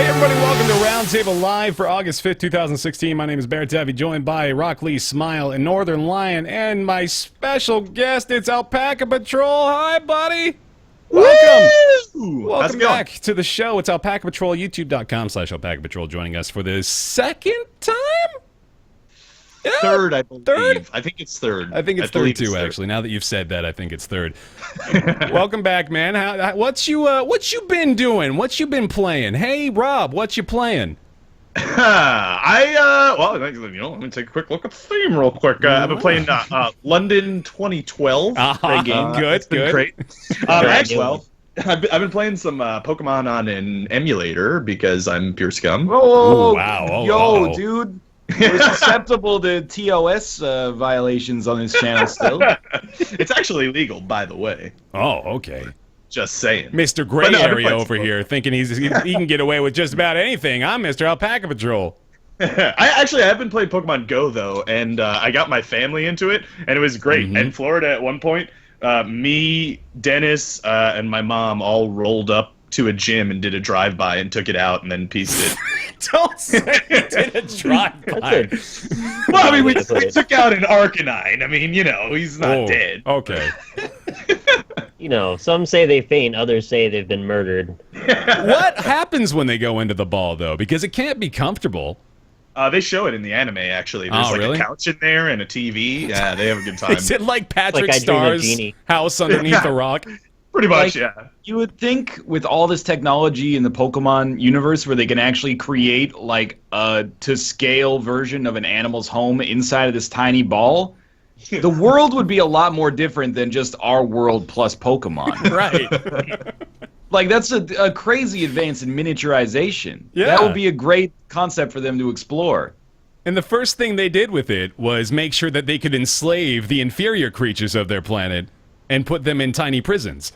Hey everybody, welcome to Roundtable Live for August 5th, 2016. My name is BaerTaffy, joined by Rock Lee, Smile, and Northern Lion, and my special guest, it's AlpacaPatrol. Hi, buddy! Welcome! Welcome back to the show. It's AlpacaPatrol, youtube.com/AlpacaPatrol, joining us for the second time? Yeah, third, I believe. Third? I think it's third. I think it's third too, actually. Now that you've said that, I think it's third. Welcome bact, man. What you been doing? What you been playing? Hey, Rob, what you playing? Well, let me take a quick look at the theme real quick. I've been playing London 2012. Great game. Good, good. Great. Actually, I've been playing some Pokemon on an emulator because I'm pure scum. Oh, wow. Oh, yo, dude. We're susceptible to TOS violations on this channel still. It's actually legal, by the way. Oh, okay. Just saying. Mr. Gray Area over here thinking he can get away with just about anything. I'm Mr. AlpacaPatrol. I have been playing Pokemon Go, though, and I got my family into it, and it was great. Mm-hmm. In Florida, at one point, me, Dennis, and my mom all rolled up to a gym and did a drive-by and took it out and then pieced it. Don't say you did a drive-by. Well, I mean, we took out an Arcanine. I mean, you know, he's not dead. Okay. You know, some say they faint, others say they've been murdered. What happens when they go into the ball, though? Because it can't be comfortable. They show it in the anime, actually. There's really? a couch in there and a TV. Yeah, they have a good time. Is it like Patrick Like I Dream of Starr's Genie. house underneath a rock? Pretty much, Like, yeah. You would think with all this technology in the Pokemon universe where they can actually create like a to-scale version of an animal's home inside of this tiny ball, the world would be a lot more different than just our world plus Pokemon. Right. Like, that's a crazy advance in miniaturization. Yeah. That would be a great concept for them to explore. And the first thing they did with it was make sure that they could enslave the inferior creatures of their planet and put them in tiny prisons.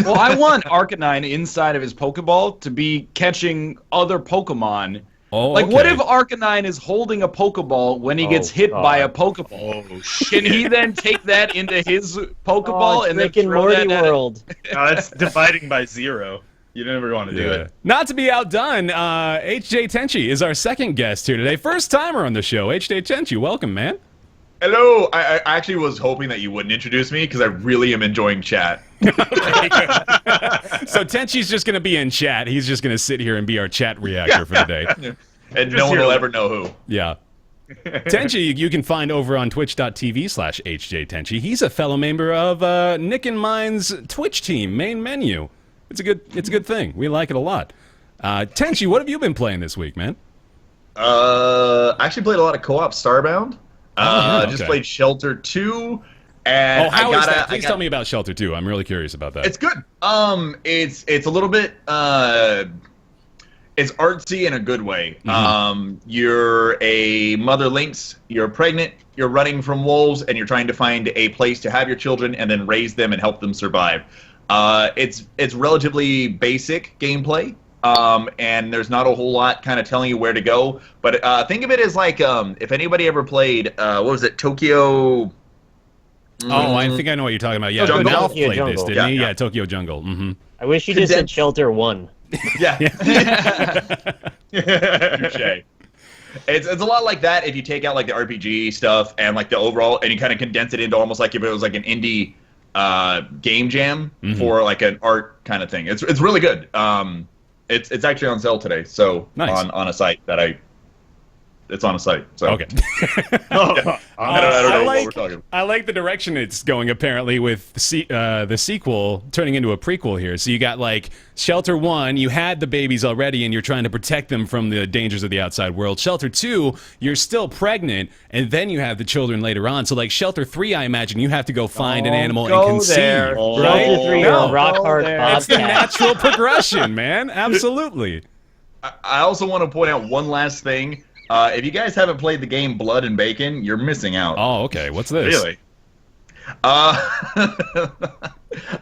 Well, I want Arcanine inside of his Pokeball to be catching other Pokemon. Oh, Like, okay. what if Arcanine is holding a Pokeball when he gets hit by a Pokeball? Oh, shit. Can he then take that into his Pokeball and then Rick and throw Morty that at world. No, that's dividing by 0. You never want to do it. Not to be outdone, HJTenchi is our second guest here today. First timer on the show. HJTenchi, welcome, man. Hello. I actually was hoping that you wouldn't introduce me because I really am enjoying chat. So Tenchi's just going to be in chat. He's just going to sit here and be our chat reactor for the day. And no one will ever know who. Yeah. Tenchi, you can find over on twitch.tv/HJTenchi. He's a fellow member of Nick and mine's Twitch team, main menu. It's a good thing. We like it a lot. Tenchi, what have you been playing this week, man? I actually played a lot of co-op Starbound. Just okay. played Shelter 2. And how is that? Please tell me about Shelter 2. I'm really curious about that. It's good. It's a little bit it's artsy in a good way. Mm-hmm. You're a mother lynx, you're pregnant, you're running from wolves, and you're trying to find a place to have your children and then raise them and help them survive. It's relatively basic gameplay. And there's not a whole lot kind of telling you where to go. But think of it as like if anybody ever played what was it, Tokyo? Oh, I think I know what you're talking about. Yeah, Jungle. Ralph played Jungle. this, didn't he? Yeah. Yeah, Tokyo Jungle. Mm-hmm. I wish you just said Shelter 1. Yeah. Touché. It's a lot like that if you take out like the RPG stuff and like the overall, and you kind of condense it into almost like if it was like an indie game jam for like an art kind of thing. It's really good. It's actually on sale today, so Nice. on a site that it's on a site. So Okay. yeah. I don't know what we're talking about. I like the direction it's going, apparently, with the sequel turning into a prequel here. So you got, like, Shelter 1, you had the babies already, and you're trying to protect them from the dangers of the outside world. Shelter 2, you're still pregnant, and then you have the children later on. So, like, Shelter 3, I imagine, you have to go find an animal and conceive. there. Right? Shelter 3 No. or Rock Hard It's the Bobcat. natural progression, man. Absolutely. I also want to point out one last thing. If you guys haven't played the game Blood and Bacon, you're missing out. Oh, okay. What's this? Really?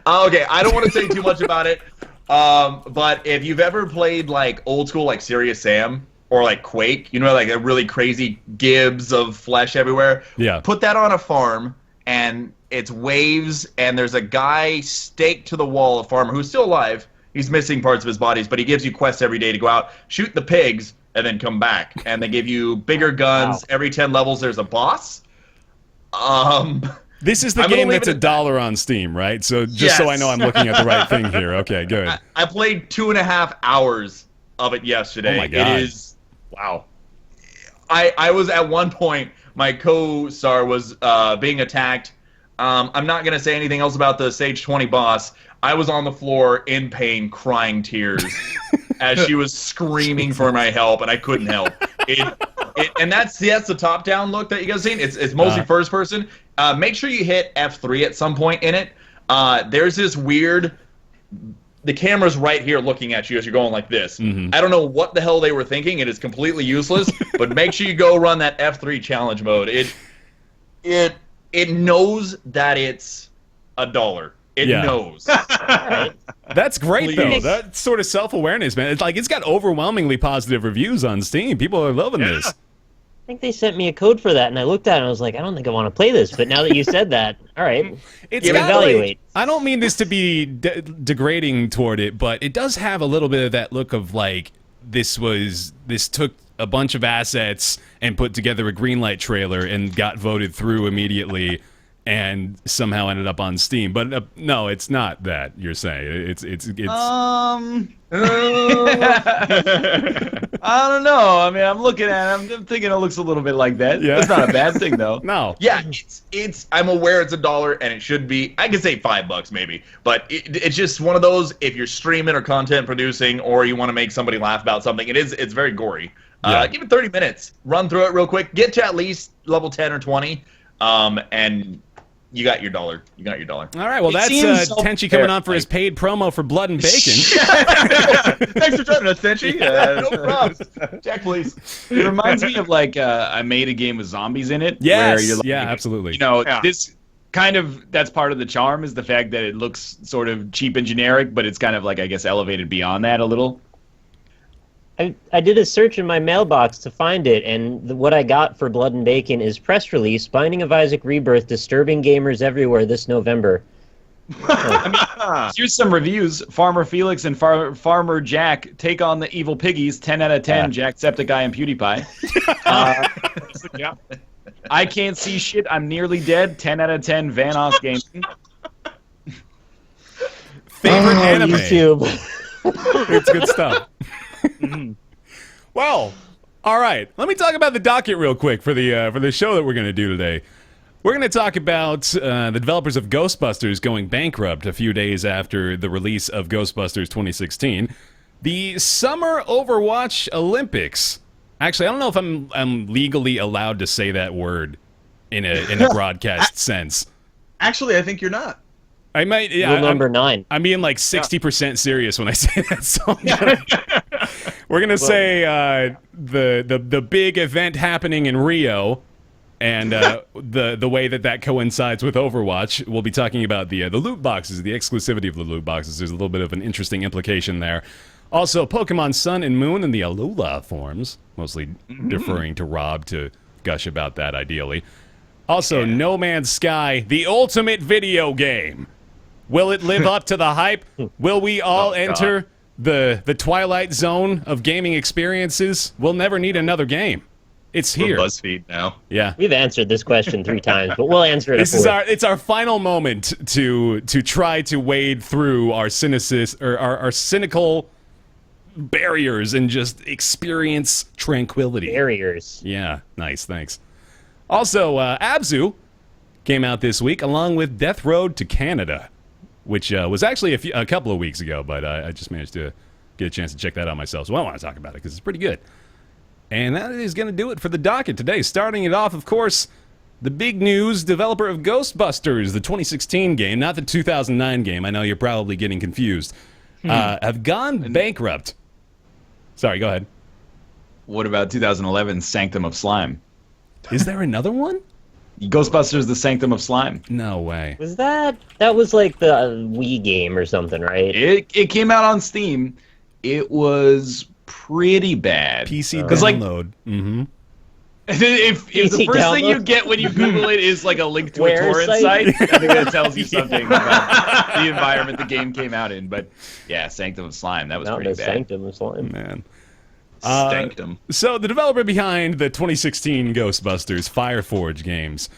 Okay, I don't want to say too much about it. But if you've ever played like old school like Serious Sam or like Quake, you know, like a really crazy gibbs of flesh everywhere. Yeah. Put that on a farm and it's waves and there's a guy staked to the wall, a farmer who's still alive, He's missing parts of his bodies, but he gives you quests every day to go out, shoot the pigs, and then come back. And they give you bigger guns. Wow. Every 10 levels, there's a boss. This is the game that's $1 on Steam, right? So just so I know I'm looking at the right thing here. Okay, good. I played 2.5 hours of it yesterday. Oh my God. It is... Wow. I was at one point, my co-star was being attacked. I'm not going to say anything else about the Sage 20 boss. I was on the floor in pain, crying tears as she was screaming for my help, and I couldn't help. And that's the top-down look that you guys seen. It's mostly first person. Make sure you hit F3 at some point in it. There's this weird... The camera's right here looking at you as you're going like this. I don't know what the hell they were thinking. It is completely useless, but make sure you go run that F3 challenge mode. It knows that it's $1. It knows. That's great, though. That's sort of self-awareness, man. It's got overwhelmingly positive reviews on Steam. People are loving this. I think they sent me a code for that, and I looked at it and I was like, I don't think I want to play this. But now that you said that, all right, evaluate. I don't mean this to be degrading toward it, but it does have a little bit of that look of like this took a bunch of assets and put together a greenlight trailer and got voted through immediately and somehow ended up on Steam. But no, it's not that you're saying. It's I don't know. I mean, I'm looking at it. I'm thinking it looks a little bit like that. Yeah. That's not a bad thing, though. No. Yeah, it's. I'm aware it's $1, and it should be. I could say $5 maybe, but it's just one of those. If you're streaming or content producing, or you want to make somebody laugh about something, it's very gory. Give it 30 minutes. Run through it real quick. Get to at least level 10 or 20, and you got your $1. You got your $1. All right, well, that's Tenchi coming on for his paid promo for Blood and Bacon. Thanks for joining us, Tenchi. No problem. Jack, please. It reminds me of, like, I made a game with zombies in it. Yes, where you're like, absolutely. You know, this kind of, that's part of the charm is the fact that it looks sort of cheap and generic, but it's kind of, like, I guess, elevated beyond that a little. I did a search in my mailbox to find it, and what I got for Blood and Bacon is press release, Binding of Isaac Rebirth, disturbing gamers everywhere this November. I mean, here's some reviews. Farmer Felix and Farmer Jack take on the evil piggies, 10 out of 10, Jacksepticeye and PewDiePie. I can't see shit, I'm nearly dead, 10 out of 10, Vanoss Gaming. Favorite anime? YouTube. It's good stuff. Well, all right. Let me talk about the docket real quick for the show that we're going to do today. We're going to talk about the developers of Ghostbusters going bankrupt a few days after the release of Ghostbusters 2016. The Summer Overwatch Olympics. Actually, I don't know if I'm legally allowed to say that word in a broadcast sense. Actually, I think you're not. I might. Yeah, number 9. I'm being like 60% serious when I say that. So we're gonna say the big event happening in Rio, and the way that coincides with Overwatch. We'll be talking about the loot boxes, the exclusivity of the loot boxes. There's a little bit of an interesting implication there. Also, Pokemon Sun and Moon and the Alola forms, mostly deferring to Rob to gush about that ideally. Also, No Man's Sky, the ultimate video game. Will it live up to the hype? Will we all enter the twilight zone of gaming experiences? We'll never need another game. It's here. We're BuzzFeed now. Yeah. We've answered this question 3 times, but we'll answer it. It's our final moment to try to wade through our cynical barriers and just experience tranquility. Barriers. Yeah. Nice. Thanks. Also, ABZU came out this week along with Death Road to Canada, which was actually a couple of weeks ago, but I just managed to get a chance to check that out myself, so I want to talk about it because it's pretty good. And that is going to do it for the docket today. Starting it off, of course, the big news, developer of Ghostbusters, the 2016 game, not the 2009 game, I know you're probably getting confused, have gone bankrupt. Sorry, go ahead. What about 2011's Sanctum of Slime? Is there another one? Ghostbusters: The Sanctum of Slime. No way. Was that was like the Wii game or something, right? It came out on Steam. It was pretty bad. PC download. If the Easy first thing you download. get when you Google it is like a link to a Where torrent site? site, I think that tells you something about the environment the game came out in. But yeah, Sanctum of Slime, that was Not pretty the bad. Sanctum of Slime. Man. Stanked him. So the developer behind the 2016 Ghostbusters, Fireforge Games,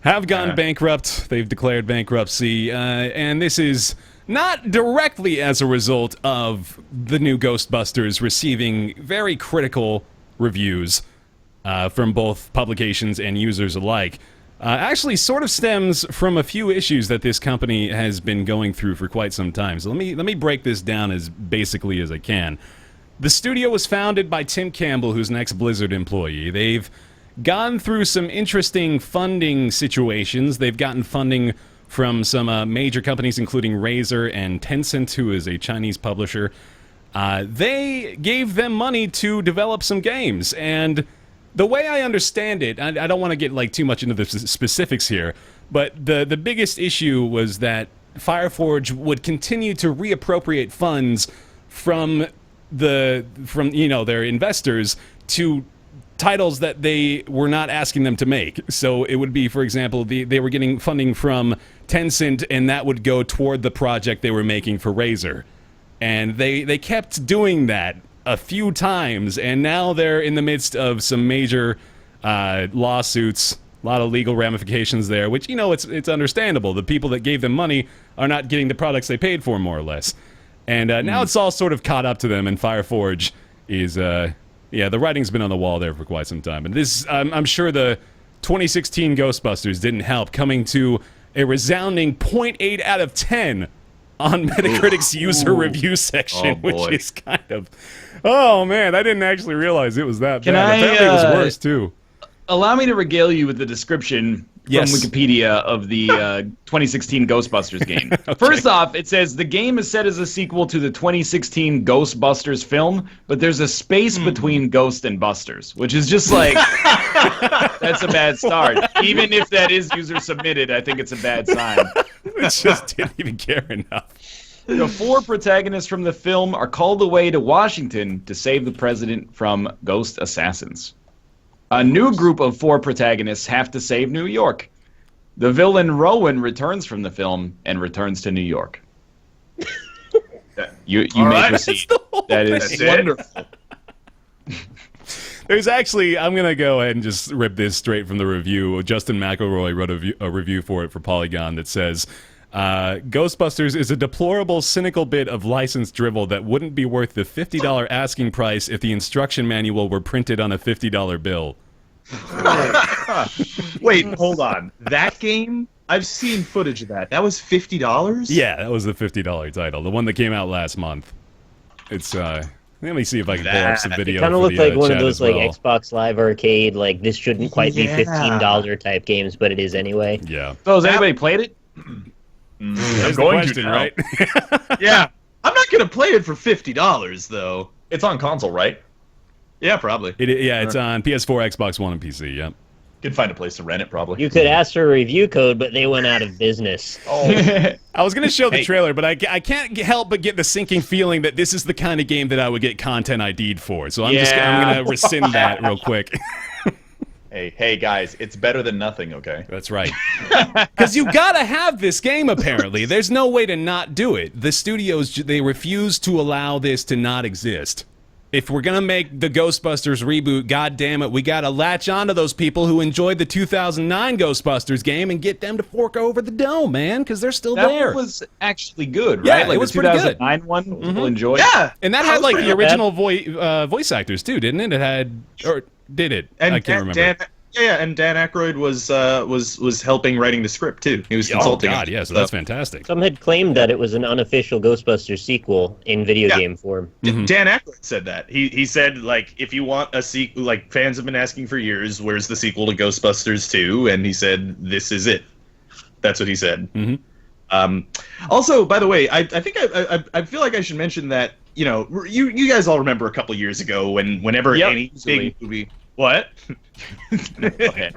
have gone bankrupt. They've declared bankruptcy, and this is not directly as a result of the new Ghostbusters receiving very critical reviews from both publications and users alike. Actually sort of stems from a few issues that this company has been going through for quite some time. So let me break this down as basically as I can. The studio was founded by Tim Campbell, who's an ex-Blizzard employee. They've gone through some interesting funding situations. They've gotten funding from some major companies, including Razer and Tencent, who is a Chinese publisher. They gave them money to develop some games, and the way I understand it, I don't want to get like too much into the specifics here, but the biggest issue was that Fireforge would continue to reappropriate funds from their investors to titles that they were not asking them to make. So it would be, for example, they were getting funding from Tencent, and that would go toward the project they were making for Razer. And they kept doing that a few times, and now they're in the midst of some major lawsuits, a lot of legal ramifications there, which, it's understandable. The people that gave them money are not getting the products they paid for, more or less. And now it's all sort of caught up to them, and Fireforge is, the writing's been on the wall there for quite some time. And this, I'm sure the 2016 Ghostbusters didn't help, coming to a resounding 0.8 out of 10 on Metacritic's user review section, which is kind of... Oh, man, I didn't actually realize it was that bad. Apparently it was worse, too. Allow me to regale you with the description from Wikipedia of the 2016 Ghostbusters game. Okay. First off, it says the game is set as a sequel to the 2016 Ghostbusters film, but there's a space between Ghost and Busters, which is just like, that's a bad start. Even if that is user submitted, I think it's a bad sign. It just didn't even care enough. The 4 protagonists from the film are called away to Washington to save the president from ghost assassins. A new group of 4 protagonists have to save New York. The villain Rowan returns from the film and returns to New York. You may proceed. That is wonderful. There's actually, I'm going to go ahead and just rip this straight from the review. Justin McElroy wrote a review for it for Polygon that says, Ghostbusters is a deplorable, cynical bit of licensed drivel that wouldn't be worth the $50 asking price if the instruction manual were printed on a $50 bill. Wait, hold on. That game? I've seen footage of that. That was $50? Yeah, that was the $50 title. The one that came out last month. It's, let me see if I can pull up some video. It kind of looked like one of those well. like Xbox Live Arcade, like this shouldn't quite be $15 type games, but it is anyway. Yeah. So has anybody played it? That's the question, right? Yeah. I'm not going to play it for $50, though. It's on console, right? Yeah, probably. It's on PS4, Xbox One, and PC, yeah. You can find a place to rent it, probably. You could ask for a review code, but they went out of business. I was going to show the trailer, but I can't help but get the sinking feeling that this is the kind of game that I would get content ID'd for. So I'm going to rescind that real quick. Hey, guys, it's better than nothing, okay? That's right. Because you gotta have this game, apparently. There's no way to not do it. The studios, they refuse to allow this to not exist. If we're gonna make the Ghostbusters reboot, god damn it, we gotta latch onto those people who enjoyed the 2009 Ghostbusters game and get them to fork over the dough, man, because they're still That there. one was actually good, right? Yeah, like it was the pretty good. 2009 one, people enjoyed. Yeah! And that had, like, the original voice actors, too, didn't it? It had... Or did it? And I can't remember. And Dan Aykroyd was helping writing the script too. He was consulting. Oh God, yeah, so that's fantastic. Some had claimed that it was an unofficial Ghostbusters sequel in video game form. Dan Aykroyd said that. He said, like, if you want a sequel, like, fans have been asking for years, where's the sequel to Ghostbusters 2? And he said, this is it. That's what he said. Also, by the way, I think I feel like I should mention that, you guys all remember a couple years ago whenever any big movie... What? Okay.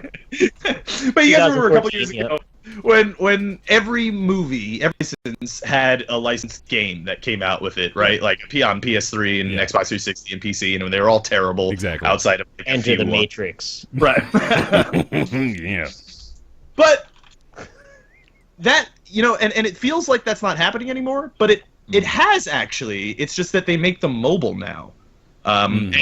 But you guys remember a couple years ago when every movie, every license had a licensed game that came out with it, right? Like on PS3 and Xbox 360 and PC, and they were all terrible. Exactly. Outside of like, Enter the Matrix. right? Yeah. But that and it feels like that's not happening anymore. But it has actually. It's just that they make them mobile now. And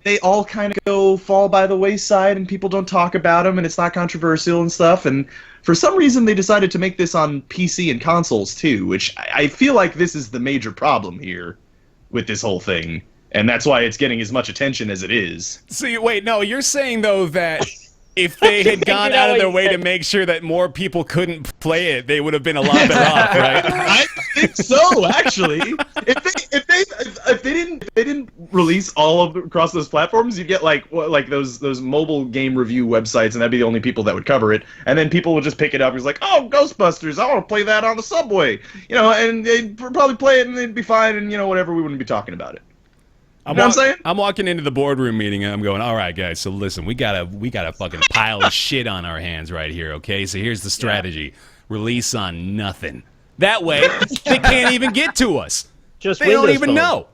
they all kind of fall by the wayside, and people don't talk about them, and it's not controversial and stuff. And for some reason, they decided to make this on PC and consoles too, which I feel like this is the major problem here with this whole thing, and that's why it's getting as much attention as it is. See, wait, no, you're saying though that if they had gone out of their way to make sure that more people couldn't play it, they would have been a lot better off, right? I think so, actually. If they didn't release all of across those platforms, you'd get like those mobile game review websites, and that'd be the only people that would cover it. And then people would just pick it up. It's like, oh, Ghostbusters! I want to play that on the subway, and they'd probably play it, and they'd be fine, and whatever. We wouldn't be talking about it. You know what I'm saying? I'm walking into the boardroom meeting and I'm going, all right, guys, so listen, we got a fucking pile of shit on our hands right here, okay? So here's the strategy. Release on nothing. That way, they can't even get to us. Just they don't Windows even Phone. know.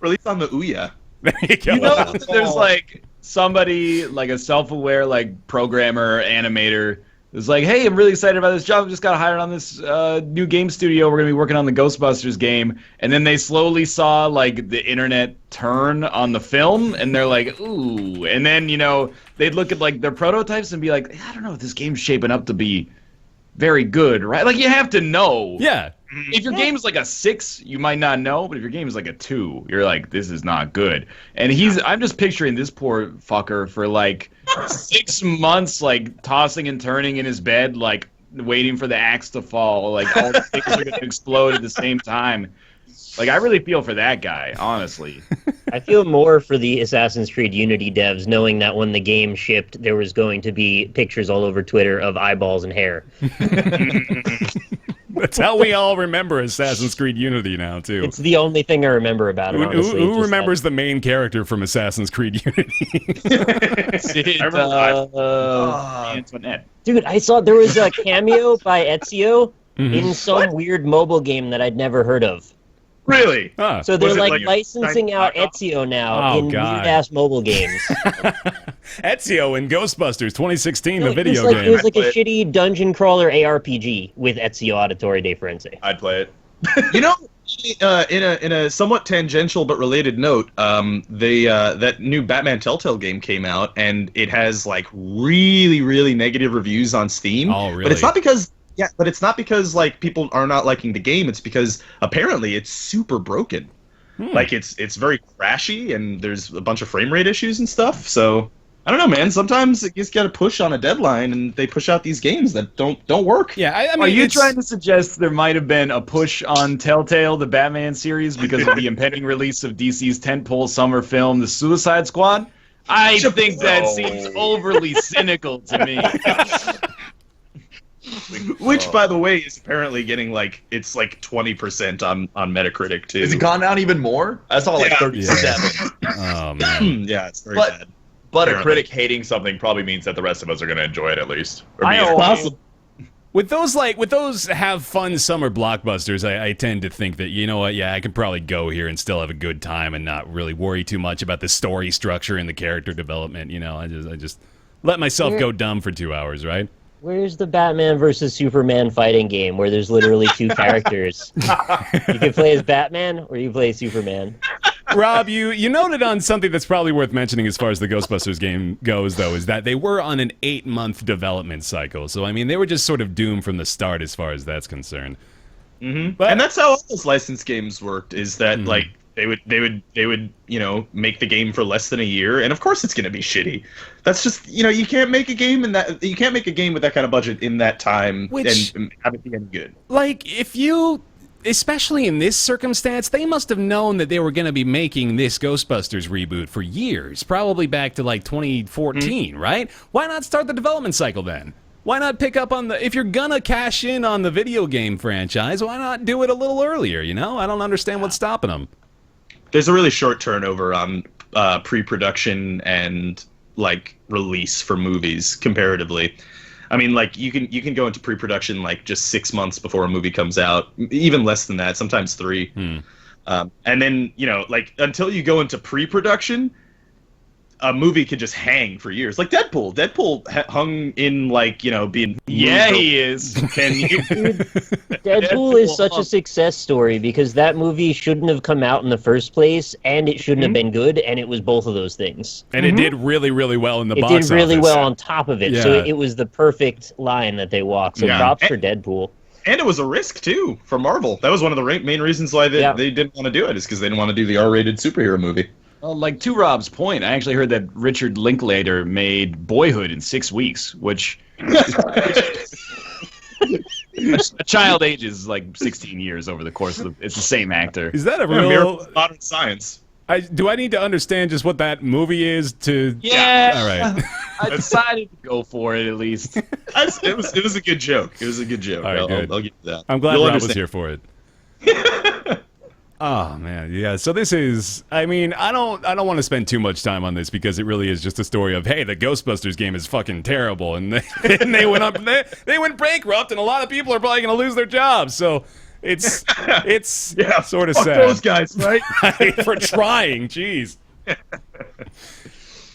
Release on the Ouya. There you go. You know, there's like somebody, like a self-aware like programmer, animator, is like, hey, I'm really excited about this job. I just got hired on this new game studio. We're going to be working on the Ghostbusters game. And then they slowly saw like the internet turn on the film, and they're like, ooh. And then, they'd look at like their prototypes and be like, I don't know if this game's shaping up to be very good, right? Like, you have to know. Yeah. If your game is like a 6, you might not know, but if your game is like a 2, you're like, this is not good. And I'm just picturing this poor fucker for like 6 months, like tossing and turning in his bed, like waiting for the axe to fall, like all the things are going to explode at the same time. Like, I really feel for that guy, honestly. I feel more for the Assassin's Creed Unity devs, knowing that when the game shipped, there was going to be pictures all over Twitter of eyeballs and hair. That's how we all remember Assassin's Creed Unity now, too. It's the only thing I remember about it, honestly. Who remembers the main character from Assassin's Creed Unity? Antoinette. Dude, I saw there was a cameo by Ezio in some weird mobile game that I'd never heard of. Really? Huh. So they're Was it like like a licensing out knockoff? Ezio now in God. weird-ass mobile games. Ezio in Ghostbusters 2016, the video It game. was like a shitty dungeon crawler ARPG with Ezio Auditore dei Firenze. I'd play it. In a somewhat tangential but related note, that new Batman Telltale game came out, and it has like really, really negative reviews on Steam. Oh, really? But it's not because like people are not liking the game. It's because apparently it's super broken. Like it's very crashy, and there's a bunch of frame rate issues and stuff. So I don't know, man. Sometimes you just got to push on a deadline, and they push out these games that don't work. Yeah, I mean, Are you trying to suggest there might have been a push on Telltale, the Batman series, because of the impending release of DC's tentpole summer film, The Suicide Squad? I think that seems overly cynical to me. Which, by the way, is apparently getting it's 20% on Metacritic too. Has it gone down even more? I saw like 37. Oh, man. Yeah, it's very But- bad. But a Apparently. critic hating something probably means that the rest of us are going to enjoy it at least. Or I be always- With those have fun summer blockbusters, I tend to think that, you know what, yeah, I could probably go here and still have a good time and not really worry too much about the story structure and the character development. I just let myself go dumb for 2 hours, right? Where's the Batman versus Superman fighting game where there's literally two characters? You can play as Batman or you play Superman. Rob, you noted on something that's probably worth mentioning as far as the Ghostbusters game goes, though, is that they were on an 8-month development cycle. So, I mean, they were just sort of doomed from the start as far as that's concerned. Mm-hmm. But- And that's how all those licensed games worked. Is that they would make the game for less than a year, and of course it's going to be shitty. That's just you can't make a game with that kind of budget in that time and have it be any good. Like, especially in this circumstance, they must have known that they were going to be making this Ghostbusters reboot for years, probably back to 2014, right? Why not start the development cycle then? Why not pick up on if you're going to cash in on the video game franchise, why not do it a little earlier, I don't understand what's stopping them. There's a really short turnover on pre-production and release for movies comparatively. I mean, like you can go into pre-production like just 6 months before a movie comes out, even less than that, sometimes 3. And then like until you go into pre-production, a movie could just hang for years. Like Deadpool. Deadpool hung in like being. Yeah, he is. Deadpool is such a success story because that movie shouldn't have come out in the first place, and it shouldn't have been good, and it was both of those things. And it did really, really well in the box office. It did really office. well on top of it, so it was the perfect line that they walked. So props for Deadpool. And it was a risk too for Marvel. That was one of the main reasons why they didn't want to do it, is because they didn't want to do the R-rated superhero movie. Well, like to Rob's point, I actually heard that Richard Linklater made Boyhood in 6 weeks, which a child ages like 16 years over the course of it's the same actor. Is that a real modern science? Do I need to understand just what that movie is to? Yeah. All right. I decided to go for it at least. It was a good joke. It was a good joke. All right, good. I'll give you that. I'm glad Rob was here for it. Oh man, yeah. So this is. I mean, I don't want to spend too much time on this because it really is just a story of hey, the Ghostbusters game is fucking terrible, and they went up, they went bankrupt, and a lot of people are probably going to lose their jobs. So it's sort of sad. Those guys, right? For trying, jeez.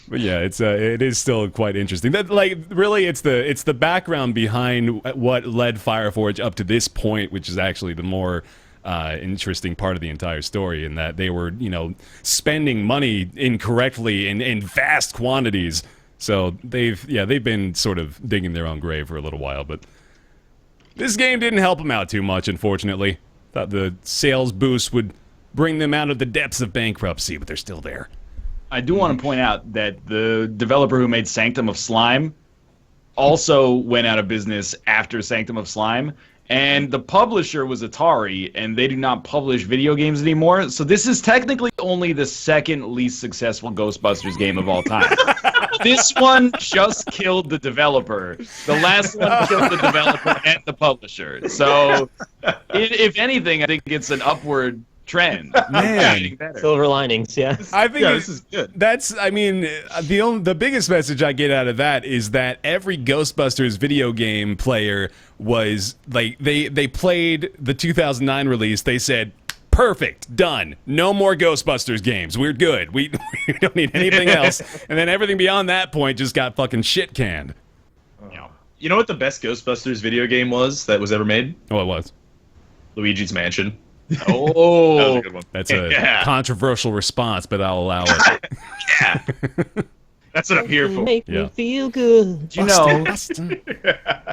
But yeah, it is still quite interesting. That like really, it's the background behind what led Fireforge up to this point, which is actually the more interesting part of the entire story, in that they were spending money incorrectly in vast quantities. So they've been sort of digging their own grave for a little while, but this game didn't help them out too much, unfortunately. Thought the sales boost would bring them out of the depths of bankruptcy, but they're still there. I do want to point out that the developer who made Sanctum of Slime also went out of business after Sanctum of Slime, and the publisher was Atari, and they do not publish video games anymore, so this is technically only the second least successful Ghostbusters game of all time. This one just killed the developer. The last one killed the developer and the publisher. So, if anything, I think it's an upward trend. Man, silver linings, yeah. I think this is good. The biggest message I get out of that is that every Ghostbusters video game player was like they played the 2009 release. They said, perfect, done. No more Ghostbusters games. We're good. We don't need anything else. And then everything beyond that point just got fucking shit canned. You know what the best Ghostbusters video game was that was ever made? Oh, it was Luigi's Mansion. Oh, that was a good one. That's a controversial response, but I'll allow it. Yeah, that's what I'm here for. Make me feel good. Do you know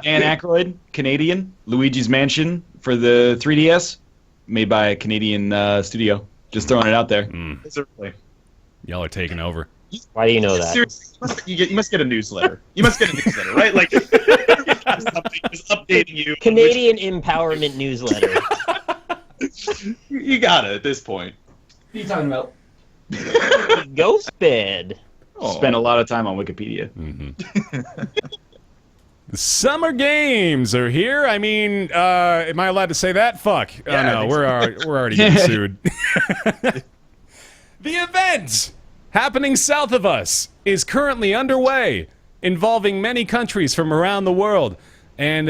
Dan Aykroyd, Canadian, Luigi's Mansion for the 3DS, made by a Canadian studio. Just throwing it out there. Certainly. Y'all are taking over. Why do you know that? Seriously, you must get a newsletter. You must get a newsletter, right? Like just updating you. Canadian empowerment newsletter. You got it at this point. What are you talking about? Ghost bed. Spent a lot of time on Wikipedia. The Summer Games are here. I mean, am I allowed to say that? Fuck. Yeah, oh no, we're already getting sued. The event happening south of us is currently underway, involving many countries from around the world. And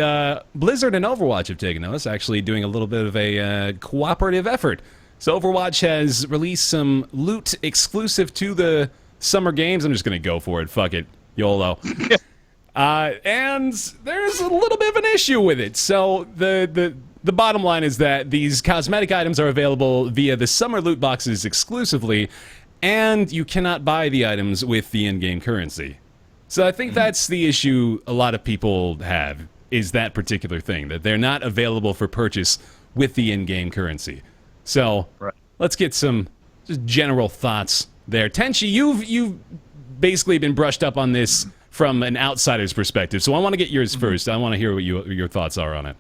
Blizzard and Overwatch have taken notice, actually doing a little bit of a cooperative effort. So Overwatch has released some loot exclusive to the Summer Games. I'm just going to go for it. Fuck it. YOLO. And there's a little bit of an issue with it. So the bottom line is that these cosmetic items are available via the Summer loot boxes exclusively, and you cannot buy the items with the in-game currency. So I think that's the issue a lot of people have, is that particular thing, that they're not available for purchase with the in-game currency. So let's get some just general thoughts there. Tenchi, you've basically been brushed up on this from an outsider's perspective, so I want to get yours first. I want to hear what your thoughts are on it.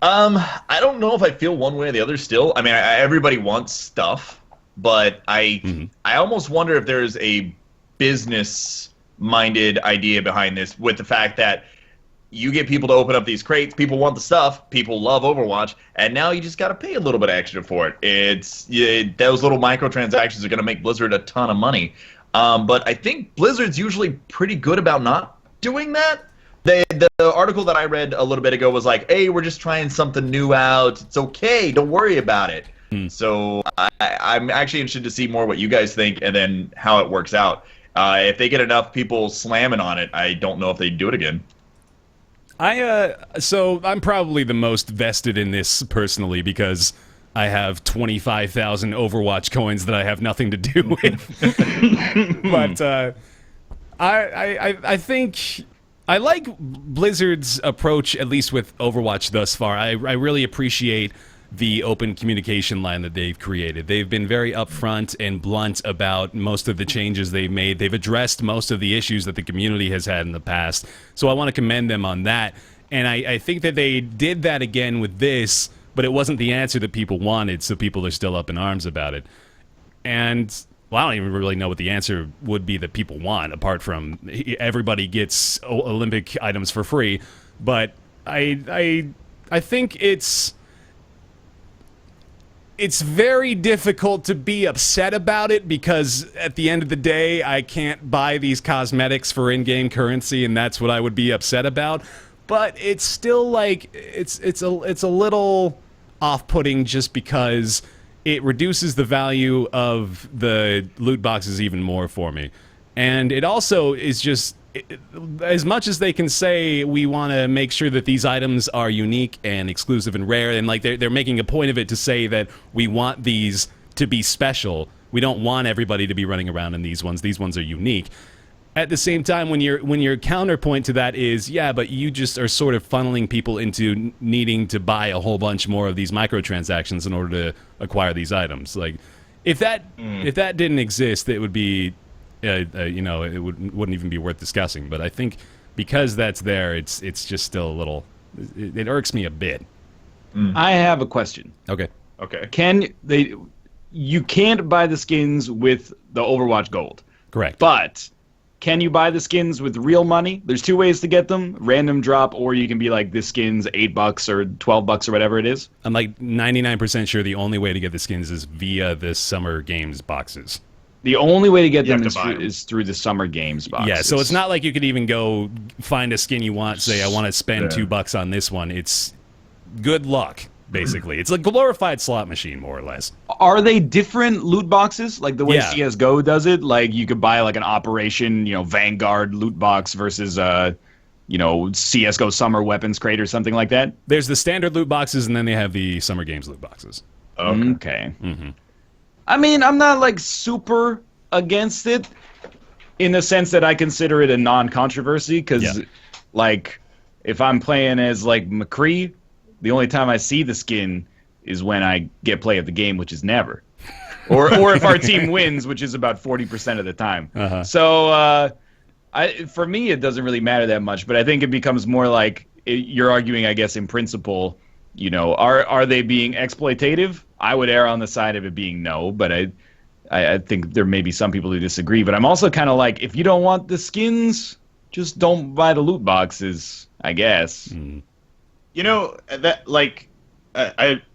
I don't know if I feel one way or the other still. I mean, everybody wants stuff, but I almost wonder if there's a business-minded idea behind this, with the fact that you get people to open up these crates, people want the stuff, people love Overwatch, and now you just got to pay a little bit extra for it. Those little microtransactions are going to make Blizzard a ton of money. But I think Blizzard's usually pretty good about not doing that. The article that I read a little bit ago was like, hey, we're just trying something new out. It's okay. Don't worry about it. So I'm actually interested to see more what you guys think and then how it works out. If they get enough people slamming on it, I don't know if they'd do it again. So I'm probably the most vested in this personally because I have 25,000 Overwatch coins that I have nothing to do with. But I think I like Blizzard's approach, at least with Overwatch thus far. I really appreciate the open communication line that they've created. They've been very upfront and blunt about most of the changes they've made. They've addressed most of the issues that the community has had in the past. So I want to commend them on that. And I think that they did that again with this, but it wasn't the answer that people wanted, so people are still up in arms about it. And, well, I don't even really know what the answer would be that people want, apart from everybody gets Olympic items for free. But I think it's very difficult to be upset about it because at the end of the day, I can't buy these cosmetics for in-game currency, and that's what I would be upset about. But it's still like it's a little off-putting just because it reduces the value of the loot boxes even more for me, and it also is just. As much as they can say we want to make sure that these items are unique and exclusive and rare, and like they're making a point of it to say that we want these to be special. We don't want everybody to be running around in these ones. These ones are unique. At the same time, when your counterpoint to that is, yeah, but you just are sort of funneling people into needing to buy a whole bunch more of these microtransactions in order to acquire these items. Like, if that didn't exist, it would be. You know, it wouldn't even be worth discussing. But I think because that's there, it's just still a little. It irks me a bit. I have a question. Okay. You can't buy the skins with the Overwatch Gold. Correct. But can you buy the skins with real money? There's two ways to get them: random drop, or you can be like, this skin's $8 or $12 or whatever it is. I'm like 99% sure the only way to get the skins is via the Summer Games boxes. The only way to get them is through the Summer Games boxes. Yeah, so it's not like you could even go find a skin you want, say, I want to spend $2 on this one. It's good luck, basically. It's a glorified slot machine, more or less. Are they different loot boxes, like the way CSGO does it? Like, you could buy, like, an Operation, Vanguard loot box versus, CSGO Summer Weapons Crate or something like that? There's the standard loot boxes, and then they have the Summer Games loot boxes. Okay. Mm-hmm. I mean, I'm not, like, super against it in the sense that I consider it a non-controversy, because, like, if I'm playing as, like, McCree, the only time I see the skin is when I get play of the game, which is never. Or if our team wins, which is about 40% of the time. So, for me, it doesn't really matter that much, but I think it becomes more like, you're arguing, I guess, in principle, are they being exploitative? I would err on the side of it being no, but I think there may be some people who disagree. But I'm also kind of like, if you don't want the skins, just don't buy the loot boxes, I guess. That, like,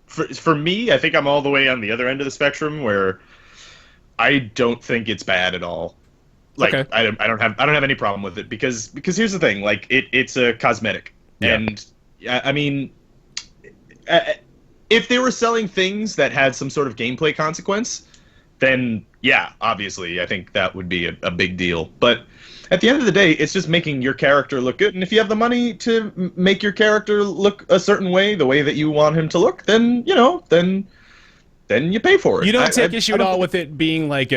for me, I think I'm all the way on the other end of the spectrum where I don't think it's bad at all. Like, okay. I don't have any problem with it because here's the thing, like, it's a cosmetic, and I mean. If they were selling things that had some sort of gameplay consequence, then yeah, obviously, I think that would be a big deal. But at the end of the day, it's just making your character look good. And if you have the money to make your character look a certain way, the way that you want him to look, then, then you pay for it. You don't take issue at all with it being like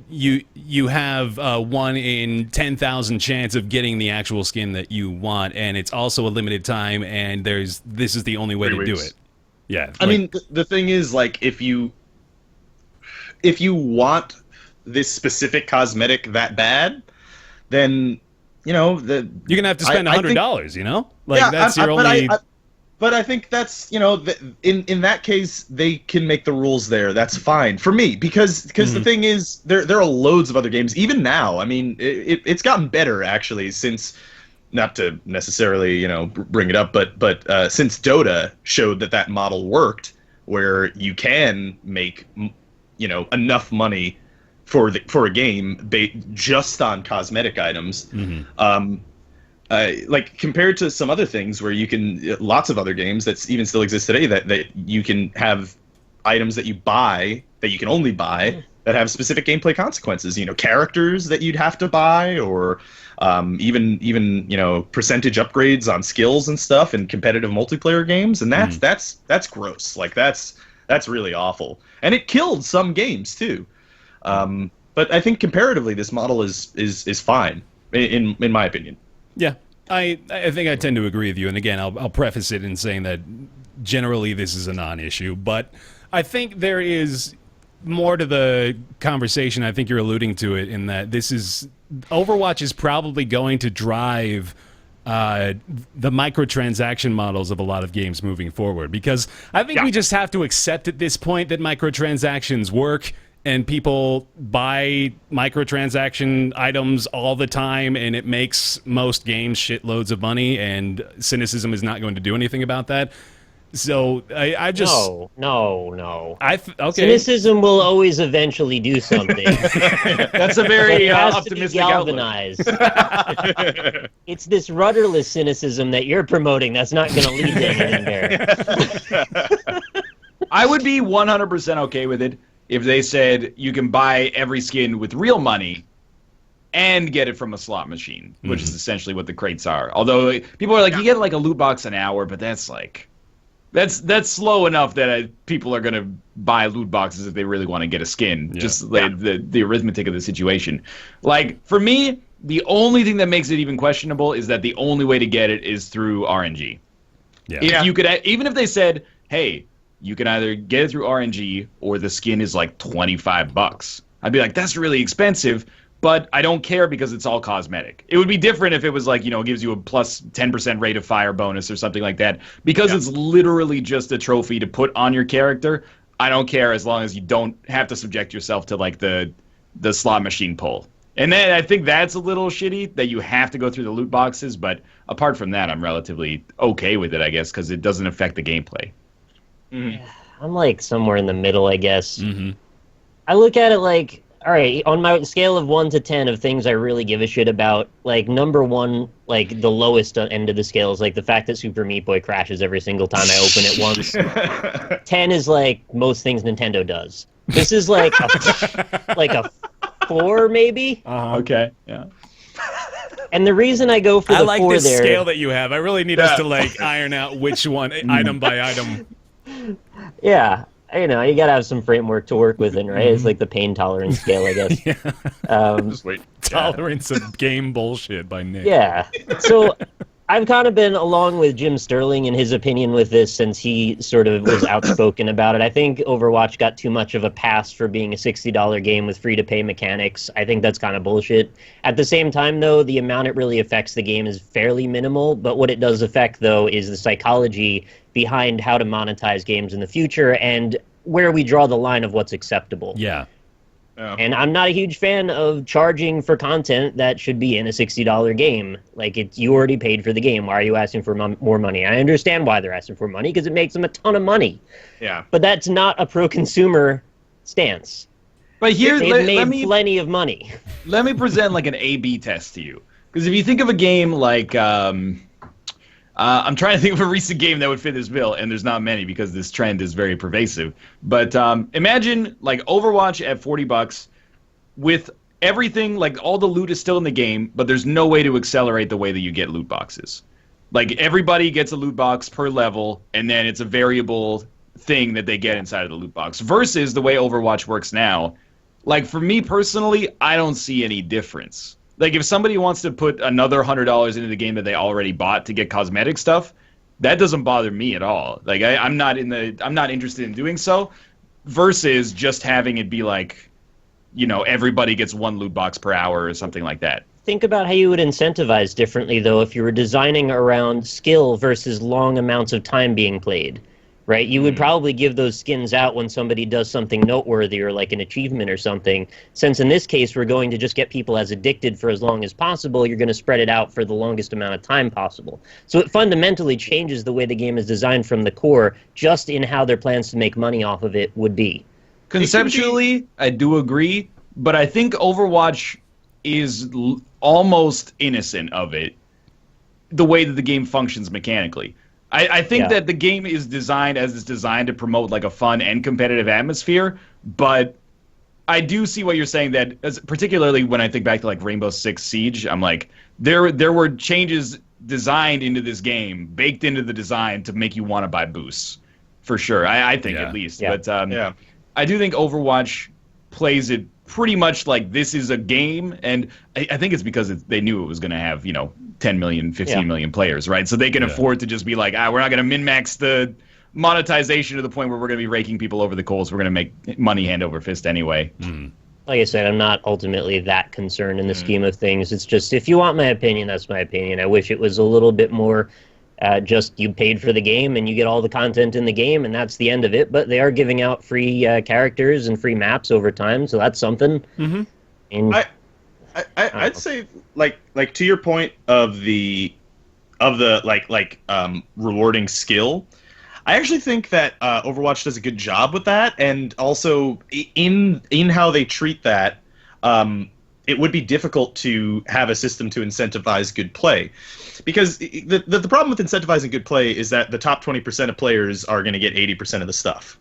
you have a 1 in 10,000 chance of getting the actual skin that you want, and it's also a limited time, and this is the only way to do it. Yeah, I mean, the thing is, like, if you want this specific cosmetic that bad, then you're gonna have to spend $100. That's your only. But I think that's in that case they can make the rules there. That's fine for me because the thing is there are loads of other games even now. I mean it's gotten better actually since. Not to necessarily, bring it up, but since Dota showed that model worked, where you can make, enough money for a game just on cosmetic items. like compared to some other things where you can, lots of other games that even still exist today that you can have items that you buy that you can only buy that have specific gameplay consequences. You know, characters that you'd have to buy, or even percentage upgrades on skills and stuff in competitive multiplayer games, and that's gross. Like that's really awful, and it killed some games too. But I think comparatively, this model is fine in my opinion. Yeah, I think I tend to agree with you. And again, I'll preface it in saying that generally this is a non-issue, but I think there is more to the conversation. I think you're alluding to it in that Overwatch is probably going to drive the microtransaction models of a lot of games moving forward, because I think we just have to accept at this point that microtransactions work. And people buy microtransaction items all the time, and it makes most games shitloads of money, and cynicism is not going to do anything about that. So I just... No. Okay. Cynicism will always eventually do something. That's a very it has optimistic to be outlook. galvanized. It's this rudderless cynicism that you're promoting that's not going to lead to anything there. I would be 100% okay with it if they said you can buy every skin with real money and get it from a slot machine, which is essentially what the crates are. Although people are like, you get like a loot box an hour, but that's like, that's slow enough that people are going to buy loot boxes if they really want to get a skin. Yeah. Just like the arithmetic of the situation. Like, for me, the only thing that makes it even questionable is that the only way to get it is through RNG. Yeah. If you could, even if they said, hey, you can either get it through RNG or the skin is like $25. I'd be like, that's really expensive, but I don't care because it's all cosmetic. It would be different if it was like, it gives you a plus 10% rate of fire bonus or something like that. Because it's literally just a trophy to put on your character, I don't care as long as you don't have to subject yourself to like the slot machine pull. And then I think that's a little shitty that you have to go through the loot boxes, but apart from that, I'm relatively okay with it, I guess, because it doesn't affect the gameplay. Mm-hmm. I'm like somewhere in the middle, I guess. Mm-hmm. I look at it like, all right, on my scale of 1 to 10 of things I really give a shit about, like number 1, like the lowest end of the scale is like the fact that Super Meat Boy crashes every single time I open it once. 10 is like most things Nintendo does. This is like a 4 maybe. Okay, yeah. And the reason I go for the 4 there... I like this scale that you have. I really need us to like iron out which one, item by item. Yeah, you gotta have some framework to work within, right? It's like the pain tolerance scale, I guess. Just wait. Tolerance of game bullshit by Nick. Yeah, so I've kind of been along with Jim Sterling in his opinion with this since he sort of was outspoken about it. I think Overwatch got too much of a pass for being a $60 game with free-to-pay mechanics. I think that's kind of bullshit. At the same time, though, the amount it really affects the game is fairly minimal, but what it does affect, though, is the psychology behind how to monetize games in the future and where we draw the line of what's acceptable. Yeah. And I'm not a huge fan of charging for content that should be in a $60 game. Like, you already paid for the game. Why are you asking for more money? I understand why they're asking for money, because it makes them a ton of money. Yeah. But that's not a pro-consumer stance. But here, they've made plenty of money. Let me present like an A/B test to you. Because if you think of a game like... I'm trying to think of a recent game that would fit this bill, and there's not many because this trend is very pervasive. But imagine like Overwatch at $40 with everything, like all the loot is still in the game, but there's no way to accelerate the way that you get loot boxes. Like everybody gets a loot box per level, and then it's a variable thing that they get inside of the loot box. Versus the way Overwatch works now, like for me personally, I don't see any difference. Like, if somebody wants to put another $100 into the game that they already bought to get cosmetic stuff, that doesn't bother me at all. Like, I'm not interested in doing so. Versus just having it be like, everybody gets one loot box per hour or something like that. Think about how you would incentivize differently, though, if you were designing around skill versus long amounts of time being played. Right? You would probably give those skins out when somebody does something noteworthy or like an achievement or something. Since in this case, we're going to just get people as addicted for as long as possible, you're going to spread it out for the longest amount of time possible. So it fundamentally changes the way the game is designed from the core, just in how their plans to make money off of it would be. Conceptually, I do agree, but I think Overwatch is almost innocent of it. the way that the game functions mechanically. I think Yeah. that the game is designed as it's designed to promote like a fun and competitive atmosphere, but I do see what you're saying, that particularly when I think back to like Rainbow Six Siege, I'm like, there were changes designed into this game, baked into the design to make you want to buy boosts, for sure. I think at least. Yeah. But I do think Overwatch plays it pretty much like this is a game, and I think it's because they knew it was going to have 10 million, 15 million players, right? So they can afford to just be like, we're not going to min-max the monetization to the point where we're going to be raking people over the coals. We're going to make money hand over fist anyway. Like I said, I'm not ultimately that concerned in the scheme of things. It's just, if you want my opinion, that's my opinion. I wish it was a little bit more just you paid for the game and you get all the content in the game and that's the end of it. But they are giving out free characters and free maps over time, so that's something. And I'd say like to your point of the rewarding skill. I actually think that Overwatch does a good job with that, and also in how they treat that, it would be difficult to have a system to incentivize good play, because the problem with incentivizing good play is that the top 20% of players are going to get 80% of the stuff,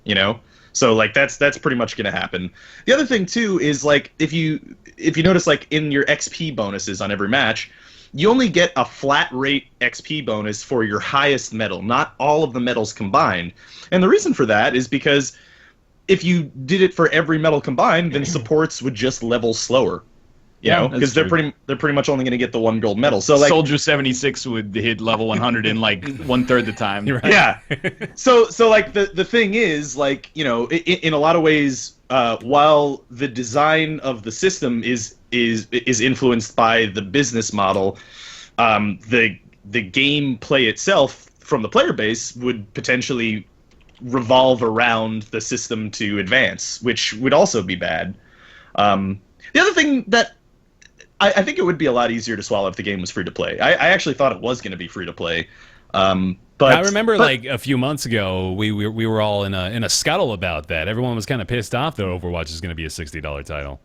So like that's pretty much going to happen. The other thing too is like if you notice, like in your XP bonuses on every match, you only get a flat rate XP bonus for your highest medal, not all of the medals combined. And the reason for that is because if you did it for every medal combined, then supports would just level slower. Because they're pretty much only going to get the 1 gold medal. So like Soldier 76 would hit level 100 in like 1/3 the time. Right. Yeah. So like the thing is, like, in a lot of ways, while the design of the system is influenced by the business model, the gameplay itself from the player base would potentially revolve around the system to advance, which would also be bad. The other thing that I think it would be a lot easier to swallow if the game was free to play. I actually thought it was going to be free to play. But I remember like a few months ago, we were all in a scuttle about that. Everyone was kind of pissed off that Overwatch is going to be a $60 title.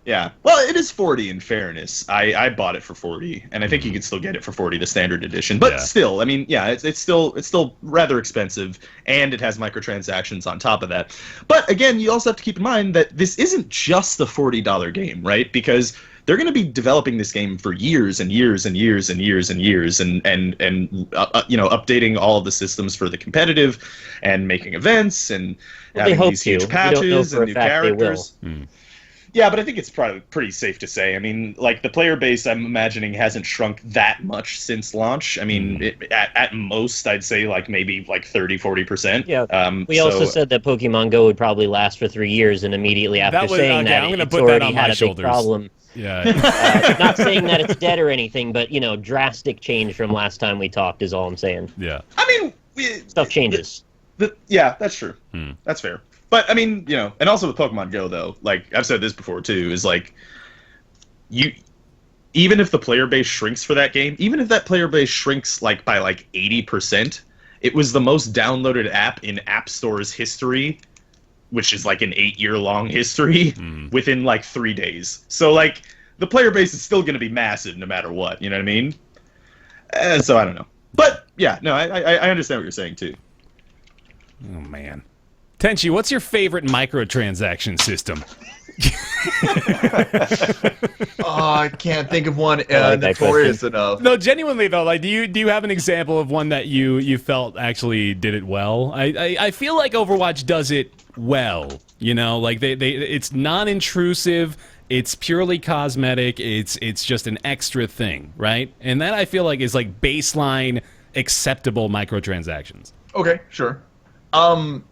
Yeah, well, it is $40 in fairness. I bought it for $40, and I think you could still get it for $40, the standard edition. But still, I mean, yeah, it's still rather expensive, and it has microtransactions on top of that. But again, you also have to keep in mind that this isn't just a $40 game, right? Because they're going to be developing this game for years and years and years and years and years, and updating all of the systems for the competitive, and making events, and having these huge patches and new characters. Yeah, but I think it's probably pretty safe to say. I mean, like, the player base, I'm imagining, hasn't shrunk that much since launch. I mean, at most, I'd say, like, maybe, like, 30-40%. Yeah. We also said that Pokemon Go would probably last for 3 years, and immediately after saying that, it's already had a big problem. Yeah. Not saying that it's dead or anything, but, drastic change from last time we talked is all I'm saying. Yeah. I mean... Stuff changes. Yeah, that's true. That's fair. But, I mean, and also with Pokemon Go, though, like, I've said this before, too, is, like, even if the player base shrinks for that game, even if that player base shrinks, like, by, like, 80%, it was the most downloaded app in App Store's history, which is, like, an 8-year-long history, within, like, 3 days. So, like, the player base is still going to be massive no matter what, you know what I mean? So, I don't know. But, yeah, no, I understand what you're saying, too. Oh, man. Tenchi, what's your favorite microtransaction system? I can't think of one notorious enough. No, genuinely though, like, do you have an example of one that you felt actually did it well? I feel like Overwatch does it well. Like they it's non-intrusive. It's purely cosmetic. It's just an extra thing, right? And that I feel like is like baseline acceptable microtransactions. Okay, sure. Ryan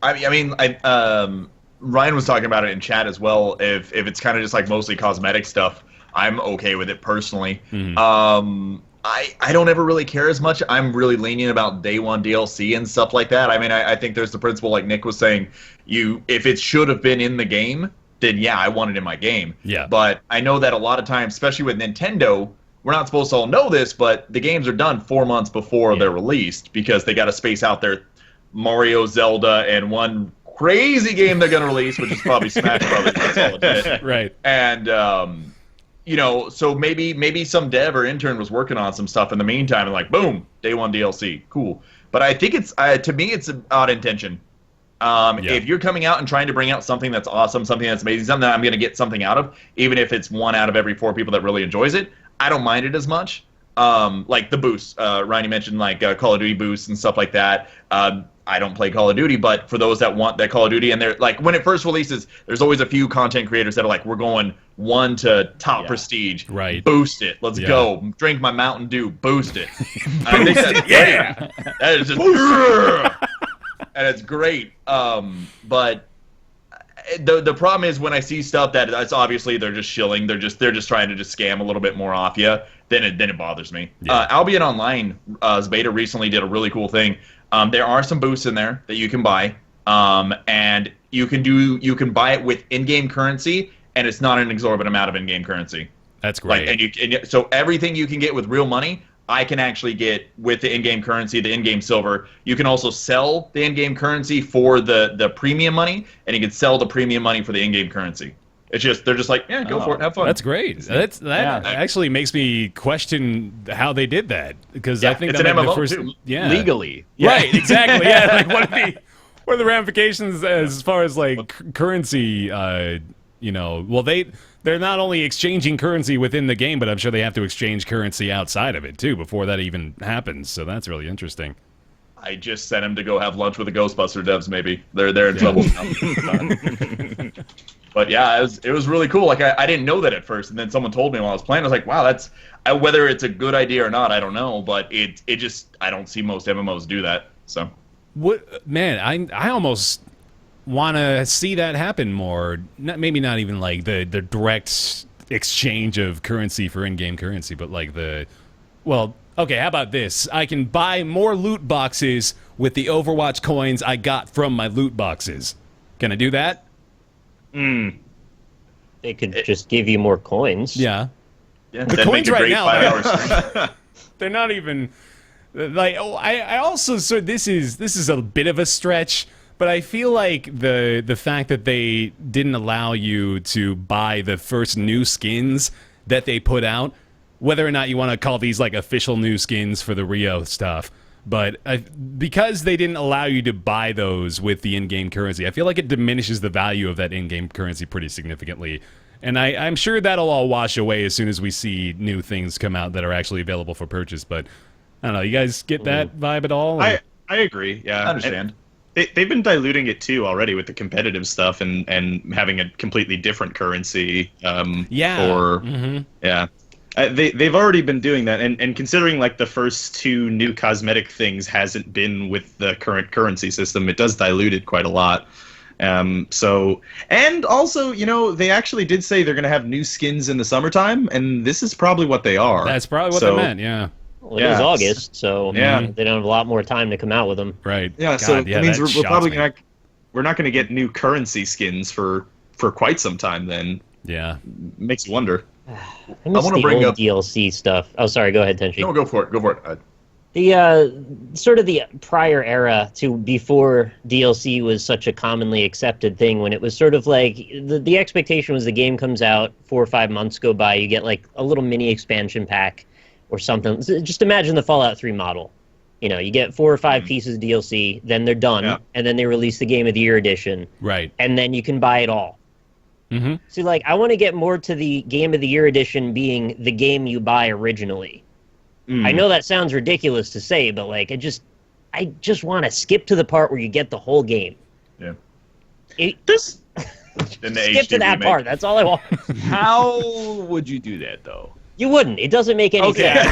was talking about it in chat as well. If it's kind of just like mostly cosmetic stuff, I'm okay with it personally. I don't ever really care as much. I'm really lenient about day one DLC and stuff like that. I mean, I think there's the principle, like Nick was saying, if it should have been in the game, then yeah, I want it in my game. Yeah. But I know that a lot of times, especially with Nintendo, we're not supposed to all know this, but the games are done 4 months before they're released because they got to space out their Mario, Zelda, and one crazy game they're going to release, which is probably Smash Brothers. That's all it is. Right. And so maybe some dev or intern was working on some stuff in the meantime, and like, boom, day one DLC, cool. But I think it's to me it's about intention. If you're coming out and trying to bring out something that's awesome, something that's amazing, something that I'm going to get something out of, even if it's 1 out of every 4 people that really enjoys it, I don't mind it as much. Like the boosts, Ryan, you mentioned like Call of Duty boosts and stuff like that. I don't play Call of Duty, but for those that want that Call of Duty, and they're like, when it first releases, there's always a few content creators that are like, we're going 1 to top prestige, right? Boost it, let's go. Drink my Mountain Dew, boost it. I think that's great. That is just, and it's great. But the problem is when I see stuff that's obviously they're just shilling, they're just trying to just scam a little bit more off you, then it bothers me. Albion Online's beta recently did a really cool thing. There are some boosts in there that you can buy, and you can buy it with in-game currency, and it's not an exorbitant amount of in-game currency. That's great. So everything you can get with real money, I can actually get with the in-game currency, the in-game silver. You can also sell the in-game currency for the premium money, and you can sell the premium money for the in-game currency. It's just they're just like, yeah, go for it, have fun. That's great. That actually makes me question how they did that, because I think it's that an might be MMO the first too. Legally. Right, exactly. Yeah, like what are the ramifications as far as like currency? Well, they're not only exchanging currency within the game, but I'm sure they have to exchange currency outside of it too before that even happens. So that's really interesting. I just sent him to go have lunch with the Ghostbuster devs. Maybe they're in trouble now. But yeah, it was really cool. Like I didn't know that at first, and then someone told me while I was playing. I was like, wow, that's whether it's a good idea or not, I don't know. But it just I don't see most MMOs do that. So what, man, I almost want to see that happen more. Maybe not even like the direct exchange of currency for in-game currency, but like okay, how about this? I can buy more loot boxes with the Overwatch coins I got from my loot boxes. Can I do that? They could just give you more coins. Yeah. The coins right now, they're not even like. I also this is a bit of a stretch, but I feel like the fact that they didn't allow you to buy the first new skins that they put out, whether or not you want to call these like official new skins for the Rio stuff. But because they didn't allow you to buy those with the in-game currency, I feel like it diminishes the value of that in-game currency pretty significantly. And I'm sure that'll all wash away as soon as we see new things come out that are actually available for purchase. But I don't know, you guys get that vibe at all? I agree, yeah. I understand. They've been diluting it too already with the competitive stuff and having a completely different currency. They've already been doing that, and considering like the first 2 new cosmetic things hasn't been with the current currency system, it does dilute it quite a lot. And also, they actually did say they're going to have new skins in the summertime, and this is probably what they are. That's probably what they meant, yeah. Well, it is August, so they don't have a lot more time to come out with them. Right. Yeah, so that means we're probably we're not going to get new currency skins for quite some time then. Yeah. Makes you wonder. I miss the old DLC stuff. Oh, sorry. Go ahead, Tenchi. No, go for it. Go for it. The sort of the prior era to before DLC was such a commonly accepted thing, when it was sort of like the expectation was the game comes out, 4 or 5 months go by, you get like a little mini expansion pack or something. Just imagine the Fallout 3 model. You get 4 or 5 pieces of DLC, then they're done, and then they release the Game of the Year edition. Right. And then you can buy it all. Mm-hmm. See, like, I want to get more to the Game of the Year edition being the game you buy originally. I know that sounds ridiculous to say, but like, I just want to skip to the part where you get the whole game. Yeah. Skip to that part. That's all I want. How would you do that, though? You wouldn't. It doesn't make any sense.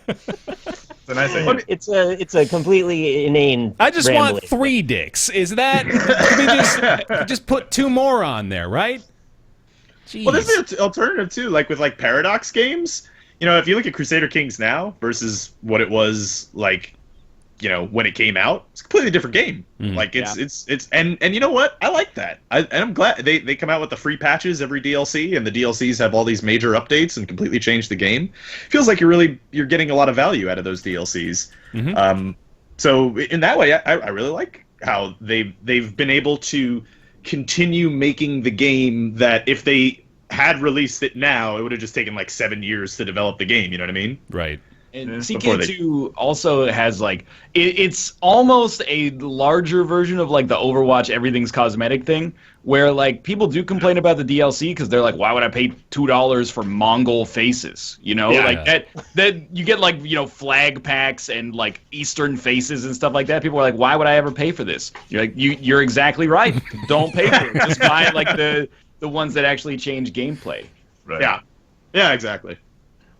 It's a nice idea. It's a completely inane. I just rambling. want 3 dicks. Is that? Can we just put 2 more on there, right? Jeez. Well, there's the alternative too, like with like Paradox games. If you look at Crusader Kings now versus what it was like, when it came out, it's a completely different game. Like it's and you know what? I like that. And I'm glad they come out with the free patches every DLC, and the DLCs have all these major updates and completely change the game. Feels like you're getting a lot of value out of those DLCs. So in that way, I really like how they've been able to continue making the game that if they had released it now, it would have just taken like 7 years to develop the game. You know what I mean? Right. And Before CK2 also has like it's almost a larger version of like the Overwatch everything's cosmetic thing, where like people do complain about the DLC because they're like, why would I pay $2 for Mongol faces? You know, Yeah. like that you get like, you know, flag packs and like Eastern faces and stuff like that. People are like, why would I ever pay for this? You're like, you're exactly right. Don't pay for it. Just buy like the ones that actually change gameplay. Right. Yeah, exactly.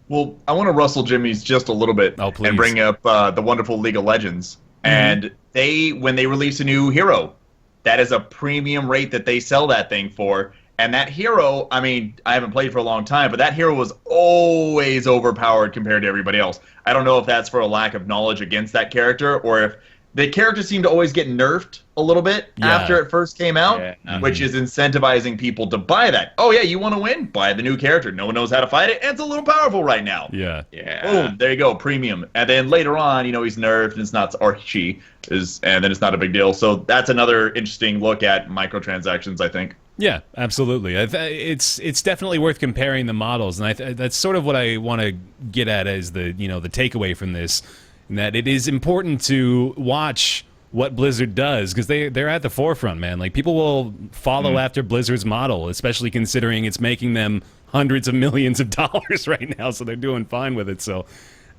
Well, I want to rustle Jimmy's just a little bit Oh, please. and bring up the wonderful League of Legends. And when they release a new hero, that is a premium rate that they sell that thing for. And that hero, I mean, I haven't played for a long time, but that hero was always overpowered compared to everybody else. I don't know if that's for a lack of knowledge against that character or if the character seemed to always get nerfed a little bit after it first came out, which is incentivizing people to buy that. Oh, yeah, you want to win? Buy the new character. No one knows how to fight it, and it's a little powerful right now. Yeah. Boom, there you go, premium. And then later on, you know, he's nerfed, and it's not, or she is, and then it's not a big deal. So that's another interesting look at microtransactions, I think. Yeah, absolutely. It's definitely worth comparing the models, and that's sort of what I want to get at as the takeaway from this, and that it is important to watch what Blizzard does because they're at the forefront, man. Like people will follow after Blizzard's model, especially considering it's making them hundreds of millions of dollars right now, so they're doing fine with it. So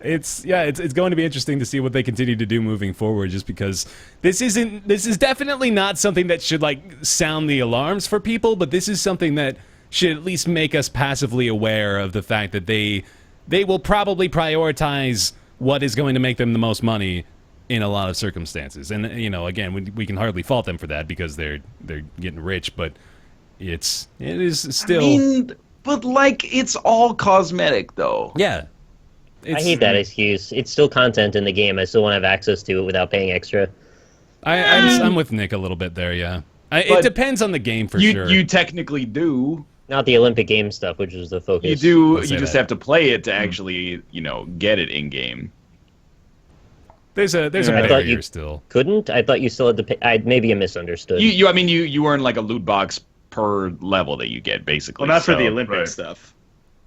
it's going to be interesting to see what they continue to do moving forward, just because this is definitely not something that should like sound the alarms for people, but this is something that should at least make us passively aware of the fact that they will probably prioritize what is going to make them the most money in a lot of circumstances. And again, we can hardly fault them for that because they're getting rich, but it is still. I mean, but like it's all cosmetic though. Yeah. I hate that excuse. It's still content in the game. I still want to have access to it without paying extra. I'm with Nick a little bit there, yeah. It depends on the game for sure. You technically do. Not the Olympic Games stuff, which was the focus. You do. I'll say You just that. have to play it to actually, get it in game. There's a I barrier thought you still. couldn't? I thought you still had to pay. Maybe I misunderstood. You earn like a loot box per level that you get, basically. Well, not for the So- Olympic right. stuff.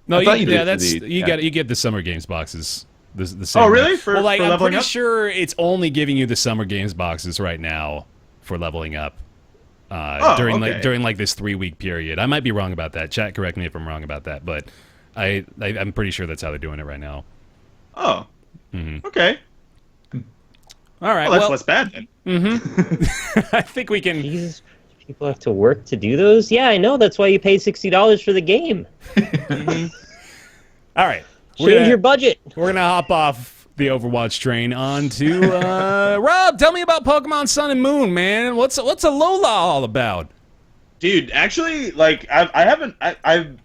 No, I thought you did for that's the- you get the Summer Games boxes. The same Oh, really? way. For I'm leveling pretty up? sure it's only giving you the Summer Games boxes right now for leveling up. During this 3-week period. I might be wrong about that. Chat, correct me if I'm wrong about that, but I'm pretty sure that's how they're doing it right now. Oh. Okay. All right. Well, that's less bad then. I think we can. Jesus, people have to work to do those? Yeah, I know. That's why you pay $60 for the game. All right. Change your budget. We're gonna hop off the Overwatch train onto Rob. Tell me about Pokemon Sun and Moon, man. What's Alola all about? Dude, actually, like I've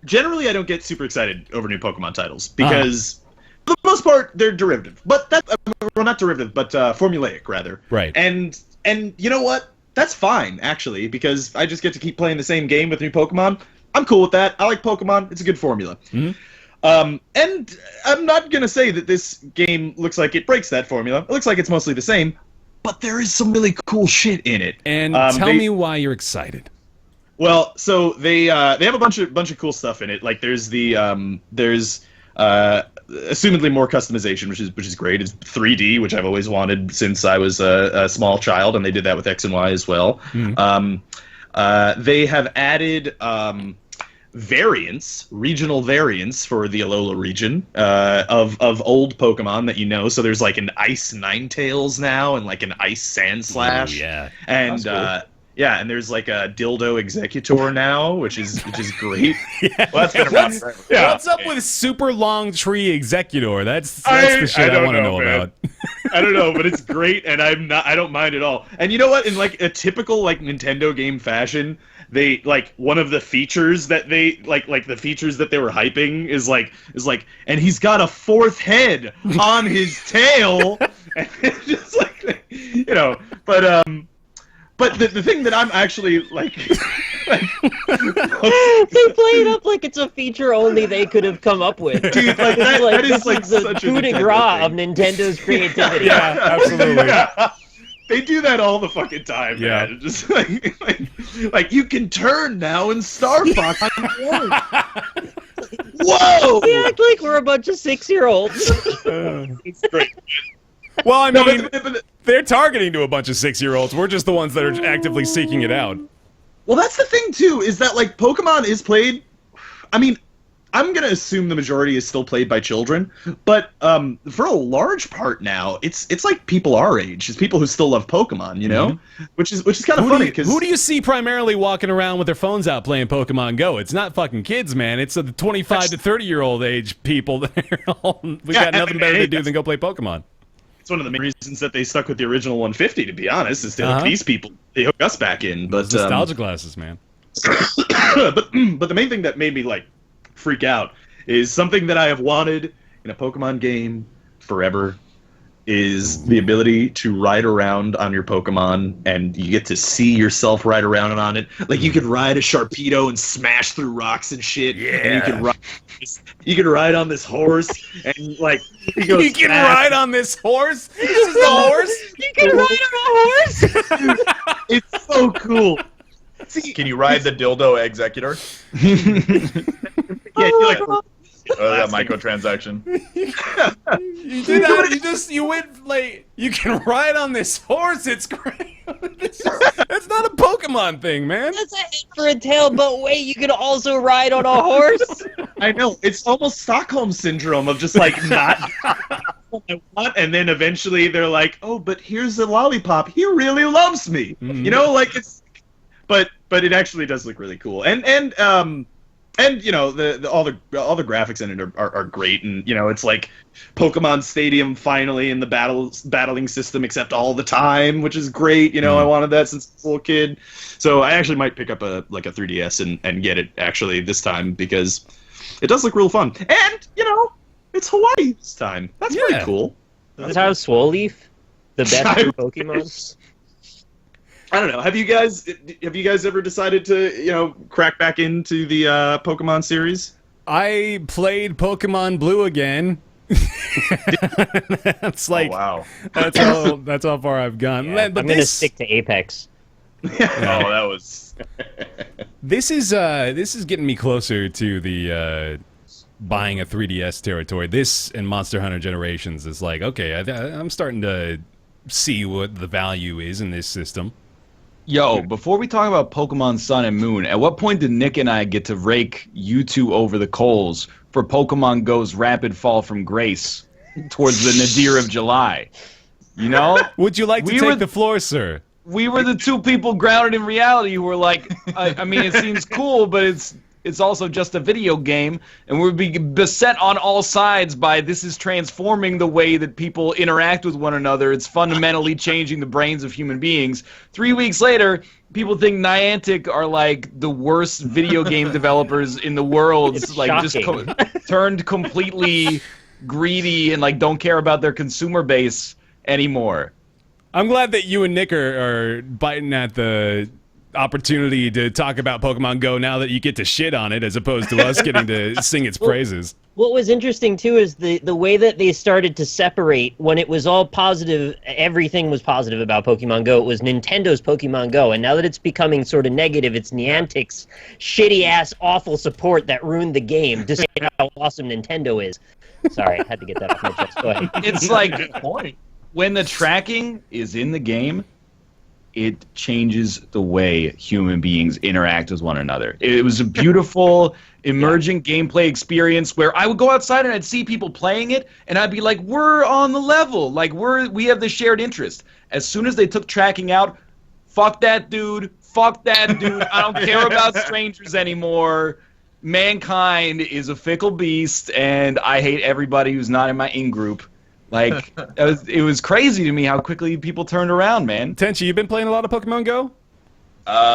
generally I don't get super excited over new Pokemon titles because for the most part they're derivative, but not derivative, but formulaic rather. Right. And you know what? That's fine actually because I just get to keep playing the same game with new Pokemon. I'm cool with that. I like Pokemon. It's a good formula. And I'm not gonna say that this game looks like it breaks that formula. It looks like it's mostly the same, but there is some really cool shit in it. And tell me why you're excited. Well, so they have a bunch of cool stuff in it. Like there's assumedly more customization, which is great. It's 3D, which I've always wanted since I was a small child, and they did that with X and Y as well. They have added regional variants for the Alola region of old Pokemon that you know. So there's like an Ice Ninetales now, and like an Ice Sandslash. Ooh, yeah. And That's cool. yeah, and there's like a Dildo Executor now, which is great. Yeah. Well, that's been around forever. What's up with Super Long Tree Executor? That's the shit I want to know man. about. I don't know, but it's great, and I don't mind at all. And you know what? In like a typical like Nintendo game fashion, they like one of the features that they like the features that they were hyping is like, and he's got a fourth head on his tail, and it's just like, but the thing that I'm actually like They play it up like it's a feature only they could have come up with. Dude, like, that is this like is the such a coup de Nintendo grace thing. of Nintendo's creativity. Yeah, absolutely. They do that all the fucking time, Yeah. man. Just like you can turn now in Star Fox. Whoa! We act like we're a bunch of 6-year-olds. It's great. Well, I No, mean, but they're targeting to a bunch of 6-year-olds. We're just the ones that are actively seeking it out. well, that's the thing too. Is that like Pokemon is played? I mean, I'm gonna assume the majority is still played by children, but for a large part now, it's like people our age. It's people who still love Pokemon, you know, which is kind of funny because Who do you see primarily walking around with their phones out playing Pokemon Go? It's not fucking kids, man. It's the 25 to 30-year-old age people that are all, we got nothing better to do than go play Pokemon. it's one of the main reasons that they stuck with the original 150. To be honest, is to hook these people. They hook us back in, but Those nostalgia glasses, man. but the main thing that made me like freak out is something that I have wanted in a Pokemon game forever is the ability to ride around on your Pokemon and you get to see yourself ride around on it. Like you could ride a Sharpedo and smash through rocks and shit. Yeah. And you could ride on this horse and like You can ride on this horse? This is the horse? You can ride on a horse? It's so cool. See, Can you ride the dildo executor? yeah, you're like, Oh, that microtransaction. You did that. You went like you can ride on this horse. It's great. That's not a Pokemon thing, man. That's a head for a tail, but wait, you can also ride on a horse? I know, it's almost Stockholm syndrome of just like not what I want, and then eventually they're like, oh, but here's the lollipop. He really loves me. You know, like it's, but it actually does look really cool, and you know all the graphics in it are great, and you know it's like Pokemon Stadium finally in the battling system except all the time, which is great. You know, I wanted that since I was a little kid, so I actually might pick up a 3DS and get it actually this time because it does look real fun, and you know it's Hawaii this time. That's pretty cool. That's how Swolleaf, the best two Pokemon. I don't know. Have you guys ever decided to crack back into the Pokemon series? I played Pokemon Blue again. That's like, wow. That's how far I've gone. Yeah, But I'm gonna stick to Apex. Oh, that was. This is getting me closer to the buying a 3DS territory. This and Monster Hunter Generations is like, okay, I'm starting to see what the value is in this system. Yo, before we talk about Pokemon Sun and Moon, at what point did Nick and I get to rake you two over the coals for Pokemon Go's rapid fall from grace towards the nadir of July? You know? Would you like to take the floor, sir? We were the two people grounded in reality who were like, I mean, it seems cool, but it's also just a video game, and we're being beset on all sides by this is transforming the way that people interact with one another. It's fundamentally changing the brains of human beings. 3 weeks later, people think Niantic are like the worst video game developers in the world. It's like shocking. just turned completely greedy and like don't care about their consumer base anymore. I'm glad that you and Nick are biting at the opportunity to talk about Pokemon Go now that you get to shit on it as opposed to us getting to sing its praises. What was interesting, too, is the way that they started to separate when it was all positive, everything was positive about Pokemon Go. It was Nintendo's Pokemon Go, and now that it's becoming sort of negative, it's Niantic's shitty-ass, awful support that ruined the game, despite how awesome Nintendo is. Sorry, I had to get that off my chest. Go ahead. It's like, when the tracking is in the game, it changes the way human beings interact with one another. It was a beautiful, emerging gameplay experience where I would go outside and I'd see people playing it, and I'd be like, we're on the level. Like, we have the shared interest. As soon as they took tracking out, fuck that dude. Fuck that dude. I don't care about strangers anymore. Mankind is a fickle beast, and I hate everybody who's not in my in-group. Like, it was crazy to me how quickly people turned around, man. Tenchi, you been playing a lot of Pokemon Go?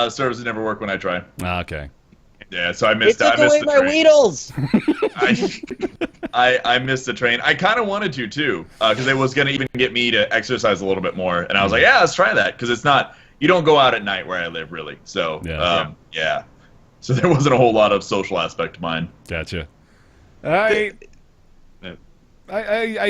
Services never work when I try. Okay. Yeah, so I It missed. took I missed away the my train. Weedles! I missed the train. I kind of wanted to too, because it was gonna even get me to exercise a little bit more, and I was like, yeah, let's try that, because it's not. You don't go out at night where I live, really. So yeah. So there wasn't a whole lot of social aspect to mine. Gotcha. I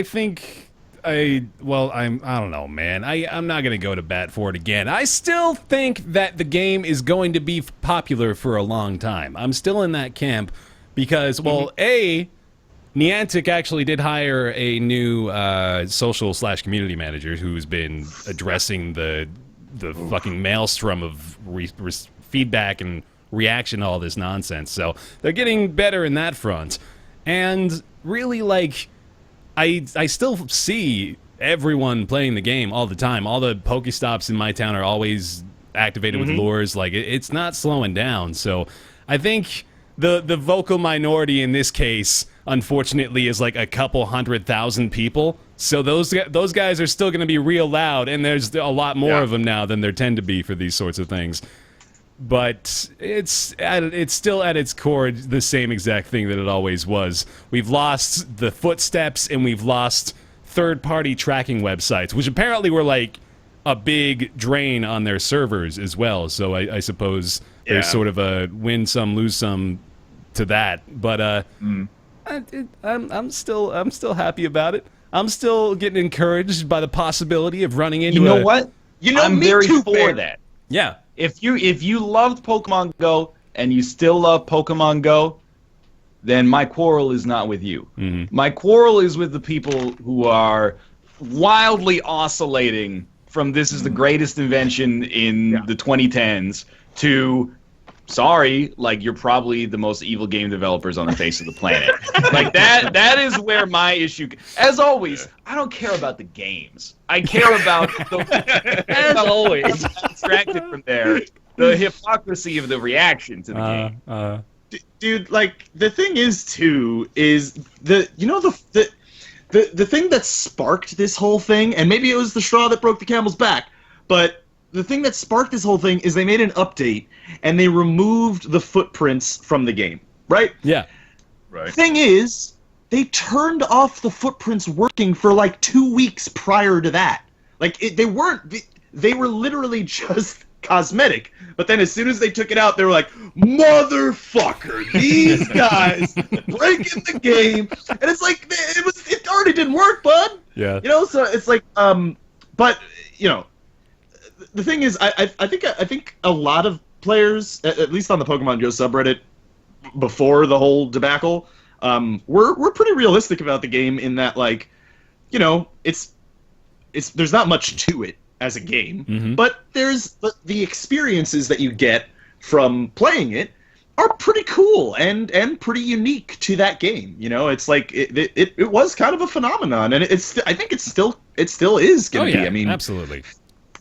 think I don't know, man. I'm not gonna go to bat for it again. I still think that the game is going to be popular for a long time. I'm still in that camp because, well, Niantic actually did hire a new social/community manager who's been addressing the fucking maelstrom of feedback and reaction to all this nonsense. So they're getting better in that front. And really, like, I still see everyone playing the game all the time. All the Pokestops in my town are always activated with lures. Like, it's not slowing down. So I think the vocal minority in this case, unfortunately, is like a couple 100,000 people. So those guys are still going to be real loud, and there's a lot more of them now than there tend to be for these sorts of things. But it's still at its core the same exact thing that it always was. We've lost the footsteps, and we've lost third-party tracking websites, which apparently were like a big drain on their servers as well. So I suppose there's sort of a win some, lose some to that. But I'm still happy about it. I'm still getting encouraged by the possibility of running into. You know what? I'm very for Bear. that. Yeah. If you loved Pokemon Go and you still love Pokemon Go, then my quarrel is not with you. My quarrel is with the people who are wildly oscillating from this is the greatest invention in the 2010s to sorry, like you're probably the most evil game developers on the face of the planet. Like that is where my issue. As always, I don't care about the games. I care about the as always abstracted from there the hypocrisy of the reaction to the game. Dude, like the thing is too is the thing that sparked this whole thing, and maybe it was the straw that broke the camel's back, but the thing that sparked this whole thing is they made an update and they removed the footprints from the game, right? Yeah. Right. Thing is, they turned off the footprints working for like 2 weeks prior to that. Like they were literally just cosmetic. But then as soon as they took it out, they were like, motherfucker, these guys breaking the game. And it's like it already didn't work, bud. Yeah. You know, so it's like but you know, the thing is, I think a lot of players, at least on the Pokemon Go subreddit, before the whole debacle, were pretty realistic about the game in that, like, you know, it's there's not much to it as a game, but there's the experiences that you get from playing it are pretty cool and pretty unique to that game. You know, it's like it was kind of a phenomenon, and I think it still is going to be. I mean, absolutely.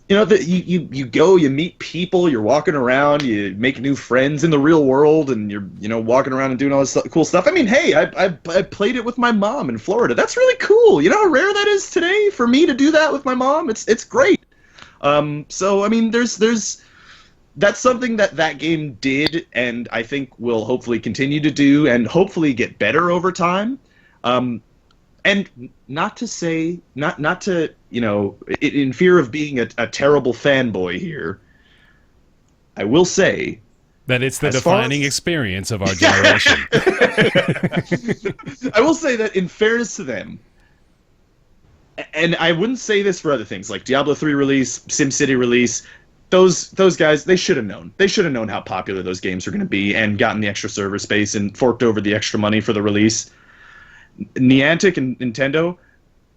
You know, you go, you meet people, you're walking around, you make new friends in the real world, and you're, you know, walking around and doing all this cool stuff. I mean, hey, I played it with my mom in Florida. That's really cool. You know how rare that is today for me to do that with my mom? It's great. So, I mean, that's something that game did, and I think will hopefully continue to do, and hopefully get better over time. And not to, you know, in fear of being a terrible fanboy here, I will say that it's the defining experience of our generation. I will say that in fairness to them, and I wouldn't say this for other things like Diablo 3 release, SimCity release, those guys, they should have known. They should have known how popular those games were going to be and gotten the extra server space and forked over the extra money for the release. Niantic and Nintendo,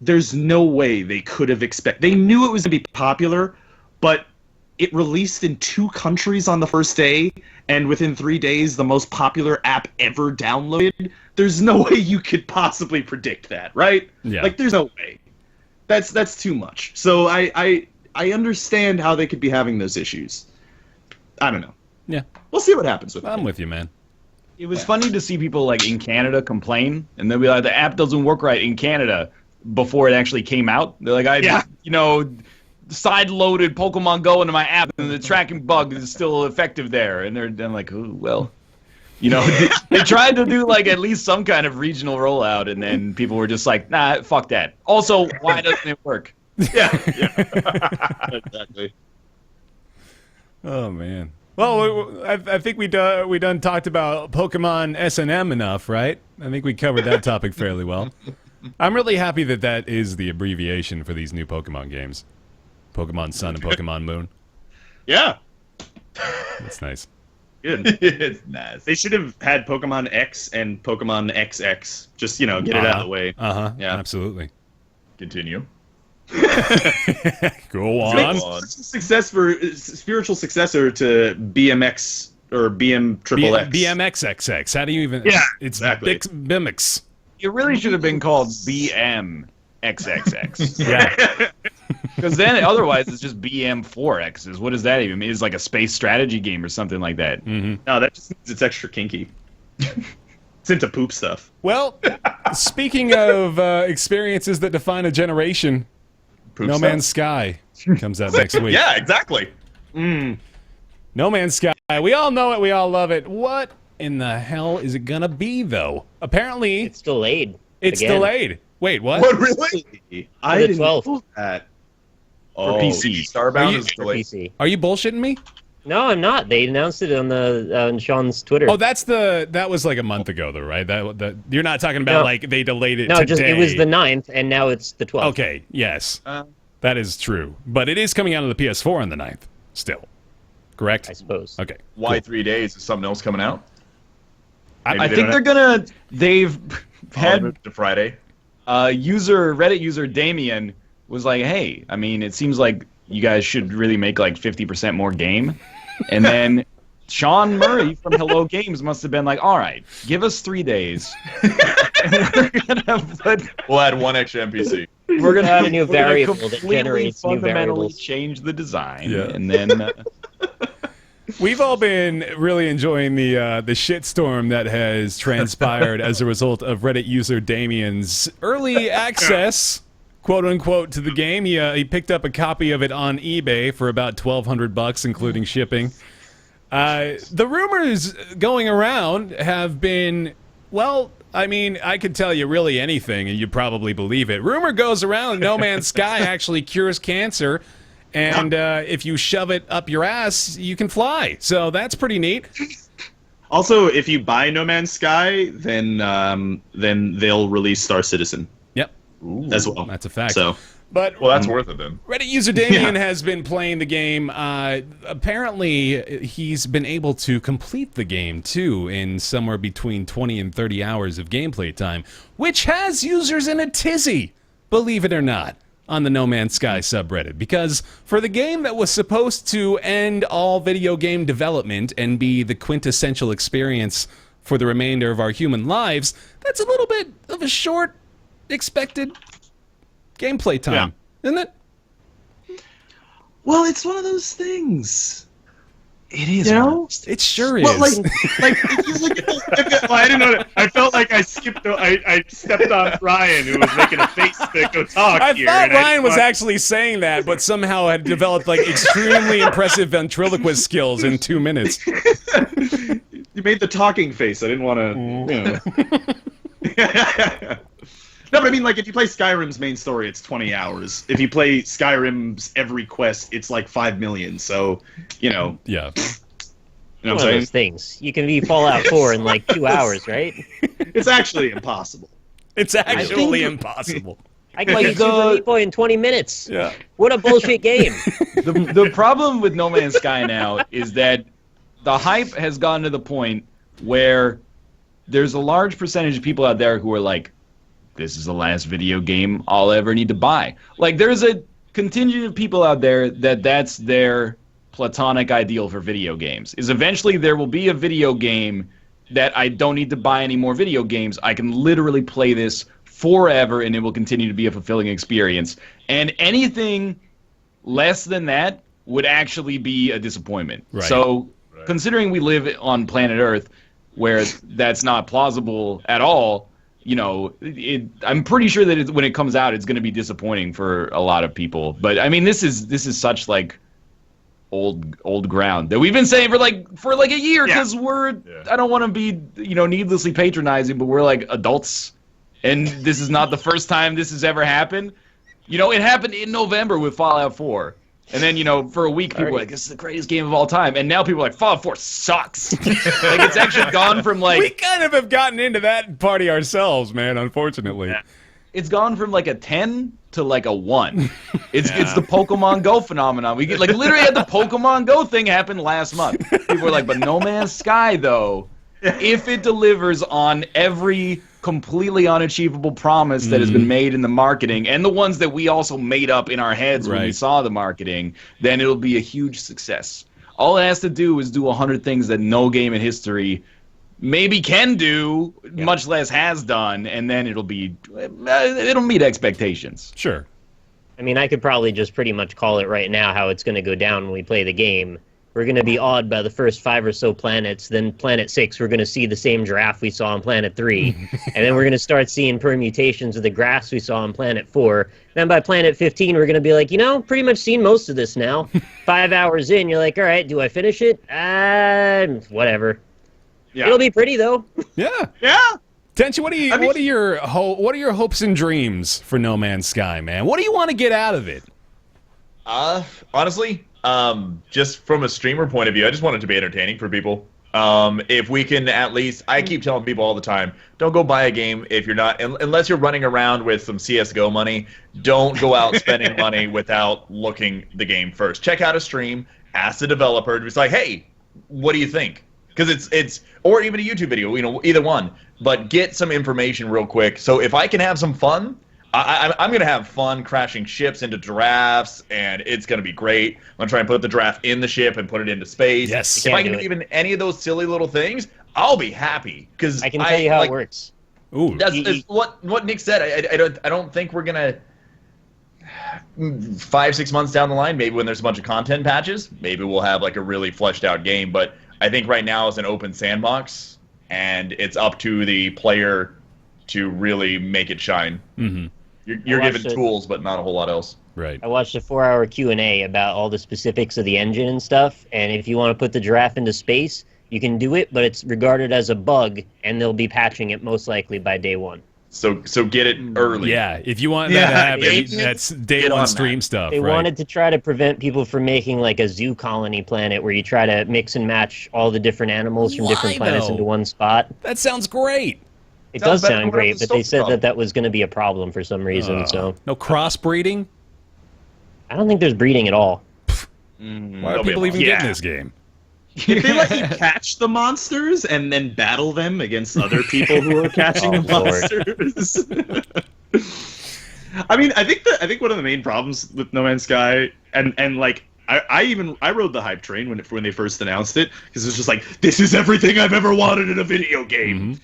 there's no way they could have expected. They knew it was going to be popular, but it released in 2 countries on the first day, and within 3 days, the most popular app ever downloaded. There's no way you could possibly predict that, right? Yeah. Like, there's no way. That's too much. So I understand how they could be having those issues. I don't know. Yeah. We'll see what happens with it. I'm with you, man. It was funny to see people like in Canada complain, and they'll be like, the app doesn't work right in Canada before it actually came out. They're like, you know, side-loaded Pokemon Go into my app, and the tracking bug is still effective there. And they're like, oh, well, you know, they tried to do like at least some kind of regional rollout, and then people were just like, nah, fuck that. Also, why doesn't it work? Yeah. Exactly. Oh man. Well, I think we done talked about Pokemon S&M enough, right? I think we covered that topic fairly well. I'm really happy that that is the abbreviation for these new Pokemon games. Pokemon Sun and Pokemon Moon. Yeah. That's nice. Good. It's nice. They should have had Pokemon X and Pokemon XX. Just, get it out of the way. Yeah. Absolutely. Continue. Go on. Spiritual successor to BMX or BM Triple X. BMXXX. How do you even... Yeah, It's exactly. Bimix. It really should have been called BM XXX. Yeah. Because then otherwise it's just BM4Xs. What does that even mean? It's like a space strategy game or something like that. Mm-hmm. No, that just means it's extra kinky. It's into poop stuff. Well, speaking of experiences that define a generation, Poop No stuff. Man's Sky comes out next week. Yeah, exactly. No Man's Sky. We all know it. We all love it. What in the hell is it gonna be, though? Apparently, It's delayed. it's again. delayed. Wait, what? What, really? I the didn't 12th. know that. For PC. Starbound is For delayed. PC. Are you bullshitting me? No, I'm not. They announced it on Sean's Twitter. Oh, that was like a month ago, though, right? That you're not talking about No. like they delayed it no, today. just it was the 9th, and now it's the 12th. Okay, yes, that is true, but it is coming out on the PS4 on the 9th, still. Correct? I suppose. Okay. Why 3 days? Is something else coming out? Maybe I they think don't they've have had to Friday. Reddit user Damien was like, hey, I mean, it seems like you guys should really make like 50% more game. And then Sean Murray from Hello Games must have been like, all right, give us 3 days. And We'll add one extra NPC. we're gonna Add a new we're gonna variable that completely generates new fundamentally variables. change the design. Yeah. And then We've all been really enjoying the shitstorm that has transpired as a result of Reddit user Damien's early access, quote unquote, to the game. He picked up a copy of it on eBay for about $1,200, including shipping. The rumors going around have been, well, I mean, I could tell you really anything, and you'd probably believe it. Rumor goes around No Man's Sky actually cures cancer. And if you shove it up your ass, you can fly. So that's pretty neat. Also, if you buy No Man's Sky, then they'll release Star Citizen Yep, as well. that's a fact. So, But Well, that's worth it then. Reddit user Damien has been playing the game. Apparently, he's been able to complete the game, too, in somewhere between 20 and 30 hours of gameplay time, which has users in a tizzy, believe it or not, on the No Man's Sky subreddit. Because for the game that was supposed to end all video game development and be the quintessential experience for the remainder of our human lives, that's a little bit of a short expected gameplay time, isn't it? well, it's one of those things. it is. You know? It sure is. Well, like if you look at well, I didn't know that. I felt like I skipped. I stepped on Ryan, who was making a face to go talk I here. thought and Ryan was thought- actually saying that, but somehow had developed like extremely impressive ventriloquist skills in 2 minutes. You made the talking face. I didn't want to. No, but I mean, like, if you play Skyrim's main story, it's 20 hours. If you play Skyrim's every quest, it's like 5 million. So, Yeah. you know One what I'm of saying? those things. You can be Fallout 4 in like 2 hours, right? It's actually impossible. It's actually impossible. I can play Super Meat Boy in 20 minutes. Yeah. What a bullshit game. The problem with No Man's Sky now is that the hype has gotten to the point where there's a large percentage of people out there who are like, this is the last video game I'll ever need to buy. Like, there's a contingent of people out there that's their platonic ideal for video games, is eventually there will be a video game that I don't need to buy any more video games. I can literally play this forever, and it will continue to be a fulfilling experience. And anything less than that would actually be a disappointment. Right. So, considering we live on planet Earth, where that's not plausible at all, you know, I'm pretty sure that when it comes out, it's going to be disappointing for a lot of people. But I mean, this is such like old ground that we've been saying for like a year, because I don't want to be, you know, needlessly patronizing, but we're like adults, and this is not the first time this has ever happened. You know, it happened in November with Fallout 4. And then, you know, for a week, people were like, this is the greatest game of all time. And now people are like, Fallout 4 sucks. Like, it's actually gone from, like... We kind of have gotten into that party ourselves, man, unfortunately. it's gone from like a 10 to like a 1. It's the Pokemon Go phenomenon. We get like literally had the Pokemon Go thing happen last month. People were like, but No Man's Sky though, if it delivers on every completely unachievable promise that has been made in the marketing and the ones that we also made up in our heads when we saw the marketing, then it'll be a huge success. All it has to do is do 100 things that no game in history maybe can do, much less has done, and then it'll meet expectations. Sure. I mean, I could probably just pretty much call it right now how it's going to go down when we play the game. We're going to be awed by the first 5 or so planets. Then Planet 6, we're going to see the same giraffe we saw on Planet 3. And then we're going to start seeing permutations of the grass we saw on Planet 4. Then by Planet 15, we're going to be like, pretty much seen most of this now. 5 hours in, you're like, all right, do I finish it? Whatever. Yeah. It'll be pretty, though. Yeah. Yeah. Tenchi, what are your hopes and dreams for No Man's Sky, man? What do you want to get out of it? Honestly, just from a streamer point of view, I just want it to be entertaining for people. If we can at least, I keep telling people all the time, don't go buy a game if you're not, unless you're running around with some CSGO money, don't go out spending money without looking the game first. Check out a stream, ask the developer, it's like, hey, what do you think? Because it's or even a YouTube video, either one. But get some information real quick. So if I can have some fun, I'm going to have fun crashing ships into giraffes, and it's going to be great. I'm going to try and put the giraffe in the ship and put it into space. Yes. If I can do even any of those silly little things, I'll be happy. Because I can tell you how it works. Ooh. That's what Nick said. I don't think we're going to 5-6 months down the line, maybe when there's a bunch of content patches, maybe we'll have like a really fleshed out game. But I think right now it's an open sandbox, and it's up to the player to really make it shine. Mm-hmm. You're given tools, but not a whole lot else. Right. I watched a 4-hour Q&A about all the specifics of the engine and stuff, and if you want to put the giraffe into space, you can do it, but it's regarded as a bug, and they'll be patching it most likely by day 1. So get it early. Yeah, if you want that to happen, that's day 1 stream stuff. They wanted to try to prevent people from making like a zoo colony planet where you try to mix and match all the different animals from different planets into one spot. That sounds great. It does sound great, but they said that was going to be a problem for some reason. So no crossbreeding? I don't think there's breeding at all. Why are people even getting this game? If they let you catch the monsters and then battle them against other people who are catching the monsters. I mean, I think one of the main problems with No Man's Sky, and like I rode the hype train when they first announced it, because it's just like, this is everything I've ever wanted in a video game. Mm-hmm.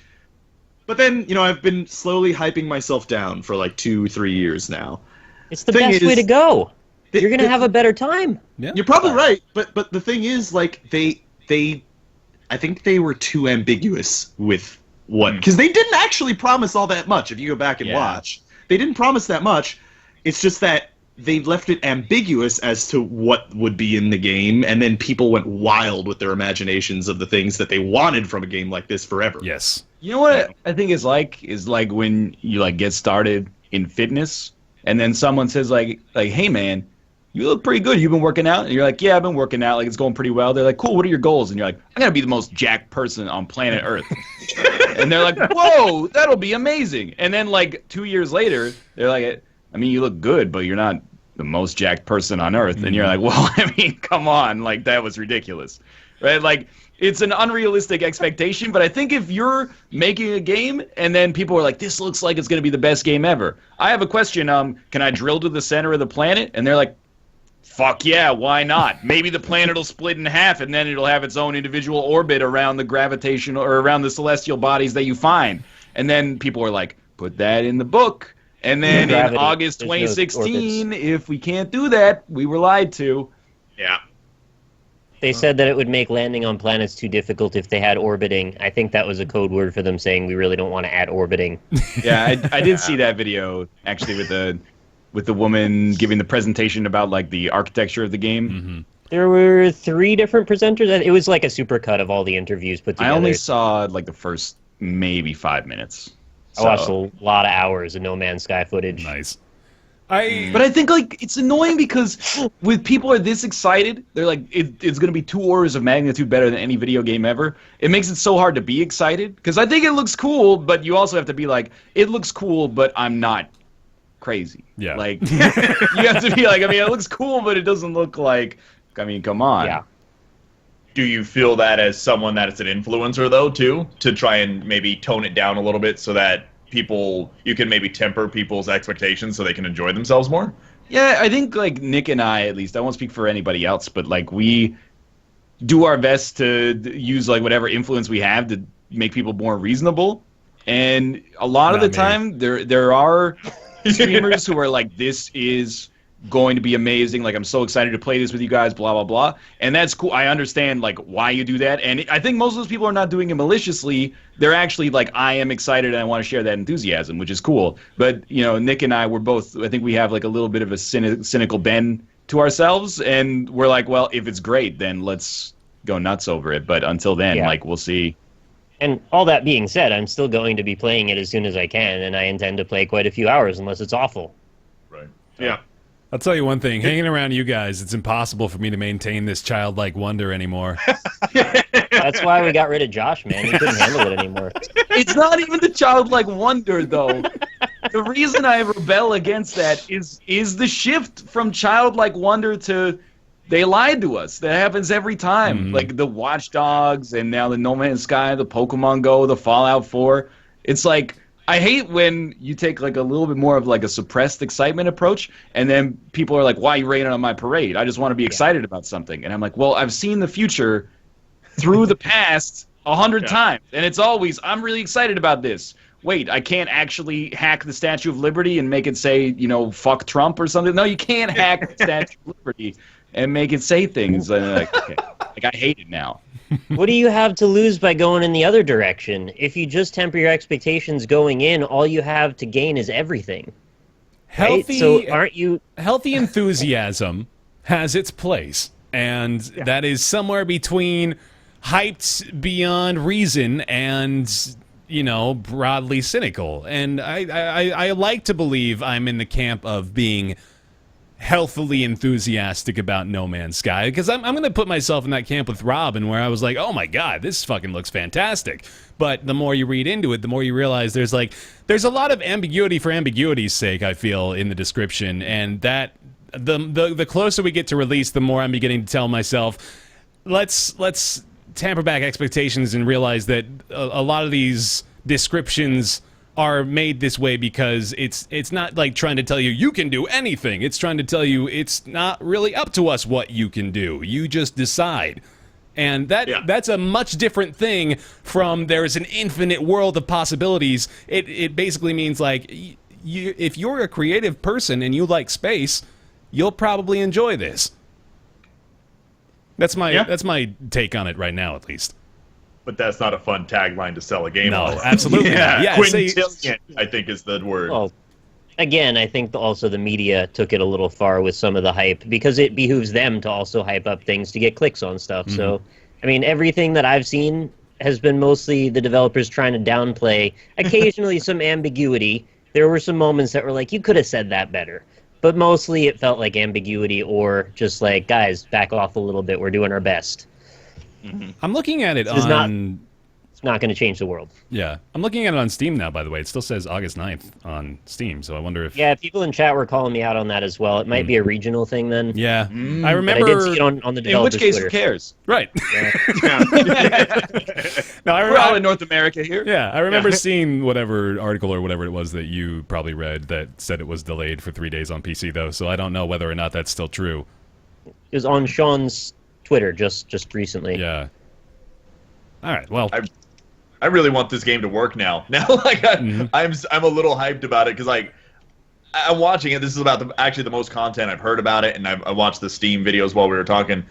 But then, I've been slowly hyping myself down for like 2-3 years now. It's the best way to go. You're gonna have a better time. Yeah. You're probably right, but the thing is, like, I think they were too ambiguous with what, because they didn't actually promise all that much. If you go back and watch, they didn't promise that much. It's just that they left it ambiguous as to what would be in the game, and then people went wild with their imaginations of the things that they wanted from a game like this forever. Yes. You know what I think is like when you like get started in fitness, and then someone says like, hey man, you look pretty good. You've been working out? And you're like, yeah, I've been working out. Like, it's going pretty well. They're like, cool, what are your goals? And you're like, I'm going to be the most jacked person on planet Earth. And they're like, whoa, that'll be amazing. And then, like, 2 years later, they're like, I mean, you look good, but you're not the most jacked person on Earth. And you're like, well, I mean, come on. Like, that was ridiculous. Right? Like, it's an unrealistic expectation, but I think if you're making a game and then people are like, this looks like it's going to be the best game ever. I have a question. Can I drill to the center of the planet? And they're like, fuck yeah, why not? Maybe the planet will split in half, and then it'll have its own individual orbit around the gravitational or around the celestial bodies that you find. And then people are like, put that in the book. And then in August 2016, if we can't do that, we were lied to. Yeah. They said that it would make landing on planets too difficult if they had orbiting. I think that was a code word for them saying we really don't want to add orbiting. Yeah, I did see that video actually with the woman giving the presentation about like the architecture of the game. Mm-hmm. There were 3 different presenters. It was like a supercut of all the interviews put together. I only saw like the first maybe 5 minutes. I watched a lot of hours of No Man's Sky footage. Nice. But I think like it's annoying because when people are this excited, they're like, it's going to be 2 orders of magnitude better than any video game ever. It makes it so hard to be excited because I think it looks cool, but you also have to be like, it looks cool, but I'm not crazy. Yeah. Like you have to be like, I mean, it looks cool, but it doesn't look like. I mean, come on. Yeah. Do you feel that as someone that is an influencer, though, too, to try and maybe tone it down a little bit so that you can maybe temper people's expectations so they can enjoy themselves more? Yeah, I think like Nick and I, at least, I won't speak for anybody else, but like we do our best to use like whatever influence we have to make people more reasonable. And a lot of the time, there are streamers who are like, this is going to be amazing. Like, I'm so excited to play this with you guys, blah, blah, blah. And that's cool. I understand, like, why you do that. And I think most of those people are not doing it maliciously. They're actually like, I am excited and I want to share that enthusiasm, which is cool. But, you know, Nick and I, I think we have, like, a little bit of a cynical bend to ourselves. And we're like, well, if it's great, then let's go nuts over it. But until then, like, we'll see. And all that being said, I'm still going to be playing it as soon as I can, and I intend to play quite a few hours unless it's awful. Right. Yeah. I'll tell you one thing. Hanging around you guys, it's impossible for me to maintain this childlike wonder anymore. That's why we got rid of Josh, man. He couldn't handle it anymore. It's not even the childlike wonder, though. The reason I rebel against that is the shift from childlike wonder to they lied to us. That happens every time. Like the Watch Dogs and now the No Man's Sky, the Pokemon Go, the Fallout 4. It's like, I hate when you take like a little bit more of like a suppressed excitement approach, and then people are like, "Why are you raining on my parade? I just want to be excited about something." And I'm like, "Well, I've seen the future through the past 100 times, and it's always I'm really excited about this. Wait, I can't actually hack the Statue of Liberty and make it say, you know, fuck Trump or something. No, you can't hack the Statue of Liberty and make it say things." And like, okay, like I hate it now. What do you have to lose by going in the other direction? If you just temper your expectations going in, all you have to gain is everything. Healthy, right? So aren't you... Healthy enthusiasm has its place, and that is somewhere between hyped beyond reason and, you know, broadly cynical. And I like to believe I'm in the camp of being healthily enthusiastic about No Man's Sky, because I'm going to put myself in that camp with Robin, where I was like, oh my god, this fucking looks fantastic. But the more you read into it, the more you realize there's a lot of ambiguity for ambiguity's sake, I feel, in the description, and that the closer we get to release, the more I'm beginning to tell myself, let's tamper back expectations and realize that a lot of these descriptions are made this way because it's not like trying to tell you you can do anything. It's trying to tell you it's not really up to us what you can do. You just decide. And that's a much different thing from there's an infinite world of possibilities. It basically means like if you're a creative person and you like space, you'll probably enjoy this. That's my take on it right now, at least. But that's not a fun tagline to sell a game on. No, absolutely not. Yeah, Quintillion, I think, is the word. Well, again, I think also the media took it a little far with some of the hype, because it behooves them to also hype up things to get clicks on stuff. So, I mean, everything that I've seen has been mostly the developers trying to downplay, occasionally some ambiguity. There were some moments that were like, you could have said that better. But mostly it felt like ambiguity or just like, guys, back off a little bit. We're doing our best. I'm looking at it It's not going to change the world. Yeah. I'm looking at it on Steam now, by the way. It still says August 9th on Steam, so I wonder if... Yeah, people in chat were calling me out on that as well. It might be a regional thing then. Yeah. I remember... But I did see it on the developer's In which case, Twitter. who cares? Right. No, We're all in North America here. Yeah, I remember seeing whatever article or whatever it was that you probably read that said it was delayed for 3 days on PC, though, so I don't know whether or not that's still true. It was on Sean's Twitter just recently. Yeah. All right, well... I really want this game to work now. Now, like, I'm a little hyped about it, because, like, I'm watching it. This is about actually the most content I've heard about it, and I watched the Steam videos while we were talking.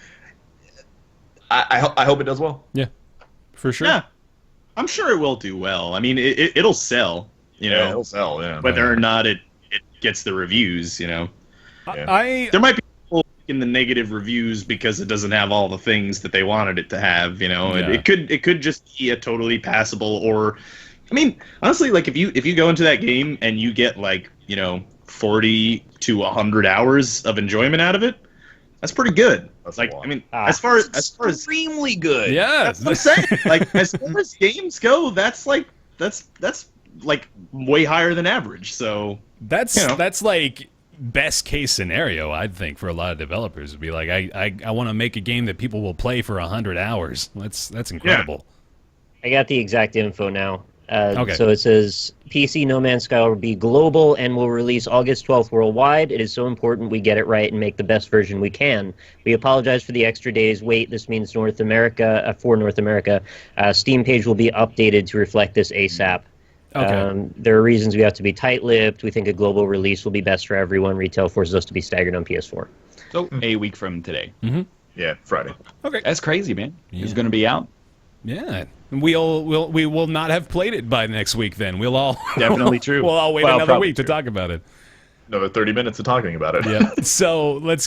I hope it does well. Yeah, for sure. Yeah, I'm sure it will do well. I mean, it'll sell, you know. It'll sell, yeah. Whether or not it gets the reviews, you know. Yeah. There might be people in the negative reviews because it doesn't have all the things that they wanted it to have, you know. Yeah. It could just be a totally passable, or I mean, honestly, like if you go into that game and you get, like, you know, 40 to 100 hours of enjoyment out of it. That's pretty good. That's Like, a lot. I mean, as far as Extremely good. Yeah. That's what I'm saying. Like, as far as games go, that's like way higher than average. So That's like best case scenario, I'd think, for a lot of developers would be like, I want to make a game that people will play for 100 hours. That's incredible. I got the exact info now. Okay. So it says PC No Man's Sky will be global and will release August 12th worldwide. It is so important we get it right and make the best version we can. We apologize for the extra days wait. This means North America, for North America, Steam page will be updated to reflect this ASAP. Okay. There are reasons we have to be tight-lipped. We think a global release will be best for everyone. Retail forces us to be staggered on PS4. So a week from today. Yeah, Friday. Okay. That's crazy, man. Yeah. It's going to be out. Yeah. We will not have played it by next week then. We'll all Definitely true. We'll all wait Well, another probably week to true. talk about it. Another 30 minutes of talking about it. Yeah. So let's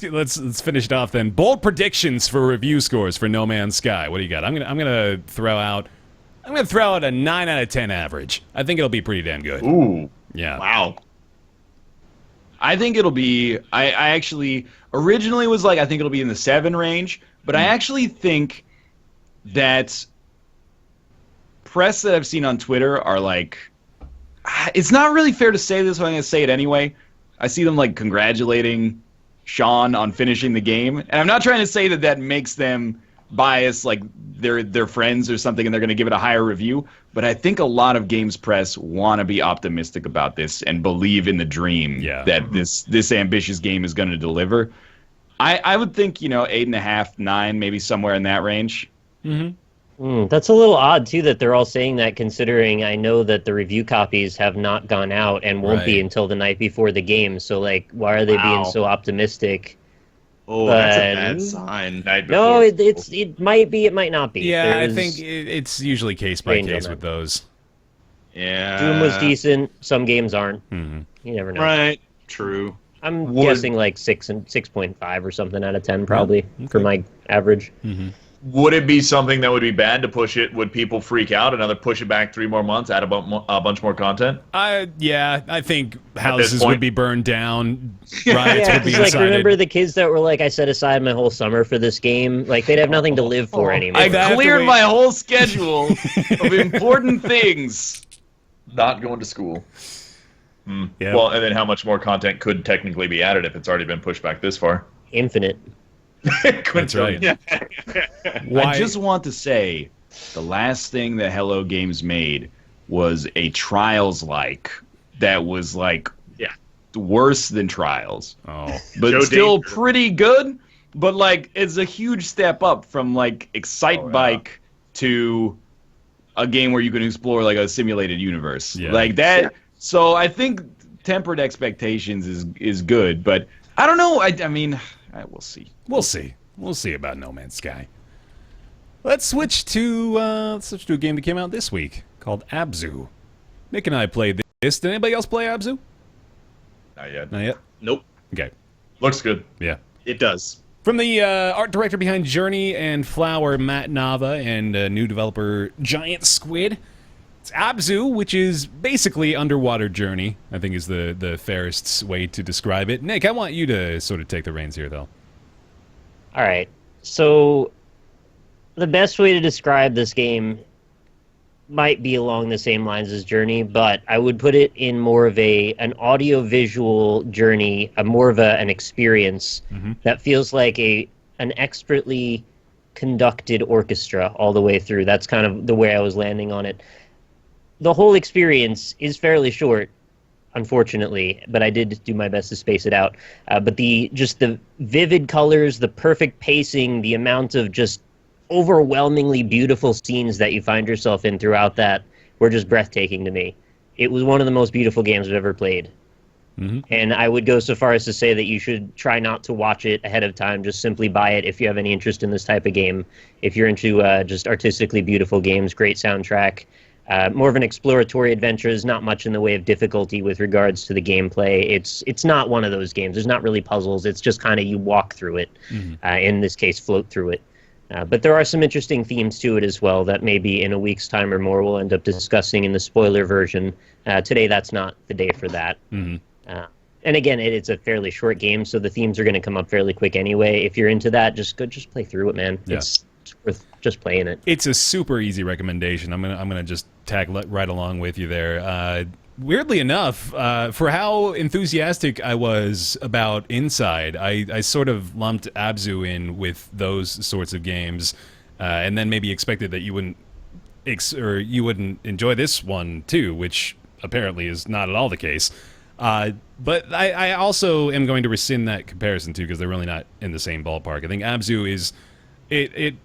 finish it off then. Bold predictions for review scores for No Man's Sky. What do you got? I'm gonna throw out a 9 out of 10 average. I think it'll be pretty damn good. Ooh. Yeah. wow. I think it'll be. I actually originally was like, I think it'll be in the 7 range, but I actually think that press that I've seen on Twitter are like, it's not really fair to say this, but I'm going to say it anyway. I see them like congratulating Sean on finishing the game, and I'm not trying to say that makes them biased, like they're friends or something, and they're going to give it a higher review. But I think a lot of games press want to be optimistic about this and believe in the dream that this ambitious game is going to deliver. I would think 8.5, 9, maybe somewhere in that range. That's a little odd, too, that they're all saying that, considering I know that the review copies have not gone out and won't be until the night before the game. So, like, why are they being so optimistic? Oh, that's a bad sign. No, it might be, it might not be. Yeah, I think it's usually case by case with those. Yeah. Doom was decent. Some games aren't. You never know. Right. True. I'm guessing like 6 and 6.5 or something out of 10, probably, for my average. Would it be something that would be bad to push it? Would people freak out? Another push it back 3 more months, add a bunch more content? I think houses would be burned down. Riots Yeah, would be because incited. remember the kids that were like, I set aside my whole summer for this game? Like, they'd have nothing to live for anymore. I cleared my whole schedule of important things. Not going to school. Yeah. Well, and then how much more content could technically be added if it's already been pushed back this far? Infinite. That's right. I just want to say, the last thing that Hello Games made was a Trials-like that was like worse than Trials. Oh, But Joe still Danger. pretty good. But like, it's a huge step up from like Excite Bike to a game where you can explore like a simulated universe. Yeah. Like that. So I think tempered expectations is good, but I don't know. I mean, we'll see. We'll see. We'll see about No Man's Sky. Let's switch to a game that came out this week called ABZU. Nick and I played this. Did anybody else play ABZU? Not yet. Not yet. Nope. Okay. Looks good. Yeah. It does. From the art director behind Journey and Flower, Matt Nava, and new developer Giant Squid, it's ABZU, which is basically Underwater Journey, I think is the fairest way to describe it. Nick, I want you to sort of take the reins here, though. All right. So the best way to describe this game might be along the same lines as Journey, but I would put it in more of an audio-visual journey, more of an experience that feels like an expertly conducted orchestra all the way through. That's kind of the way I was landing on it. The whole experience is fairly short, unfortunately, but I did do my best to space it out. But the vivid colors, the perfect pacing, the amount of just overwhelmingly beautiful scenes that you find yourself in throughout that were just breathtaking to me. It was one of the most beautiful games I've ever played. And I would go so far as to say that you should try not to watch it ahead of time. Just simply buy it if you have any interest in this type of game. If you're into just artistically beautiful games, great soundtrack, more of an exploratory adventure. There's not much in the way of difficulty with regards to the gameplay. It's not one of those games. There's not really puzzles. It's just kind of you walk through it. In this case, float through it. But there are some interesting themes to it as well that maybe in a week's time or more we'll end up discussing in the spoiler version. Today, that's not the day for that. And And again, it's a fairly short game, so the themes are going to come up fairly quick anyway. If you're into that, just play through it, man. Yeah. It's worth just playing it. It's a super easy recommendation. I'm gonna just tag right along with you there. Weirdly enough, for how enthusiastic I was about Inside, I sort of lumped ABZU in with those sorts of games, and then maybe expected that you wouldn't enjoy this one too, which apparently is not at all the case. But I also am going to rescind that comparison too, because they're really not in the same ballpark. I think ABZU is it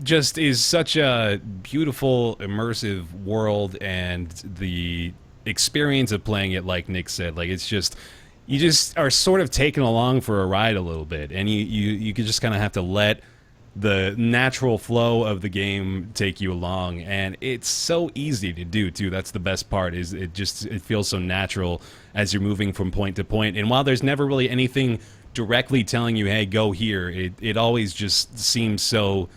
just is such a beautiful, immersive world, and the experience of playing it, like Nick said, like it's just you just are sort of taken along for a ride a little bit, and you could just kind of have to let the natural flow of the game take you along, and it's so easy to do too. That's the best part, is it feels so natural as you're moving from point to point, and while there's never really anything directly telling you, hey, go here, it always just seems so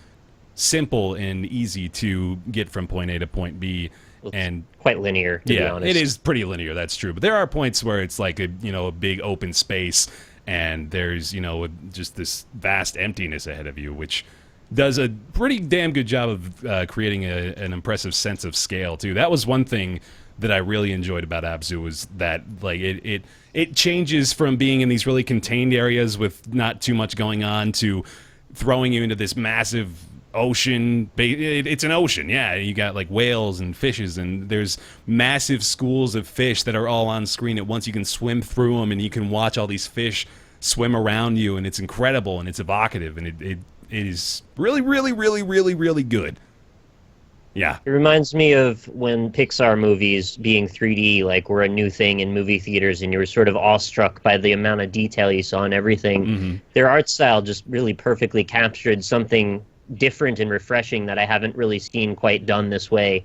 simple and easy to get from point A to point B. And quite linear, to be honest. It is pretty linear, that's true, but there are points where it's like a big open space, and there's just this vast emptiness ahead of you, which does a pretty damn good job of creating an impressive sense of scale too. That was one thing that I really enjoyed about ABZU, was that like it changes from being in these really contained areas with not too much going on to throwing you into this massive ocean. It's an ocean, yeah. You got like whales and fishes, and there's massive schools of fish that are all on screen at once. You can swim through them, and you can watch all these fish swim around you, and it's incredible, and it's evocative, and it is really, really, really, really, really good. Yeah. It reminds me of when Pixar movies being 3D like were a new thing in movie theaters, and you were sort of awestruck by the amount of detail you saw in everything. Mm-hmm. Their art style just really perfectly captured something different and refreshing that I haven't really seen quite done this way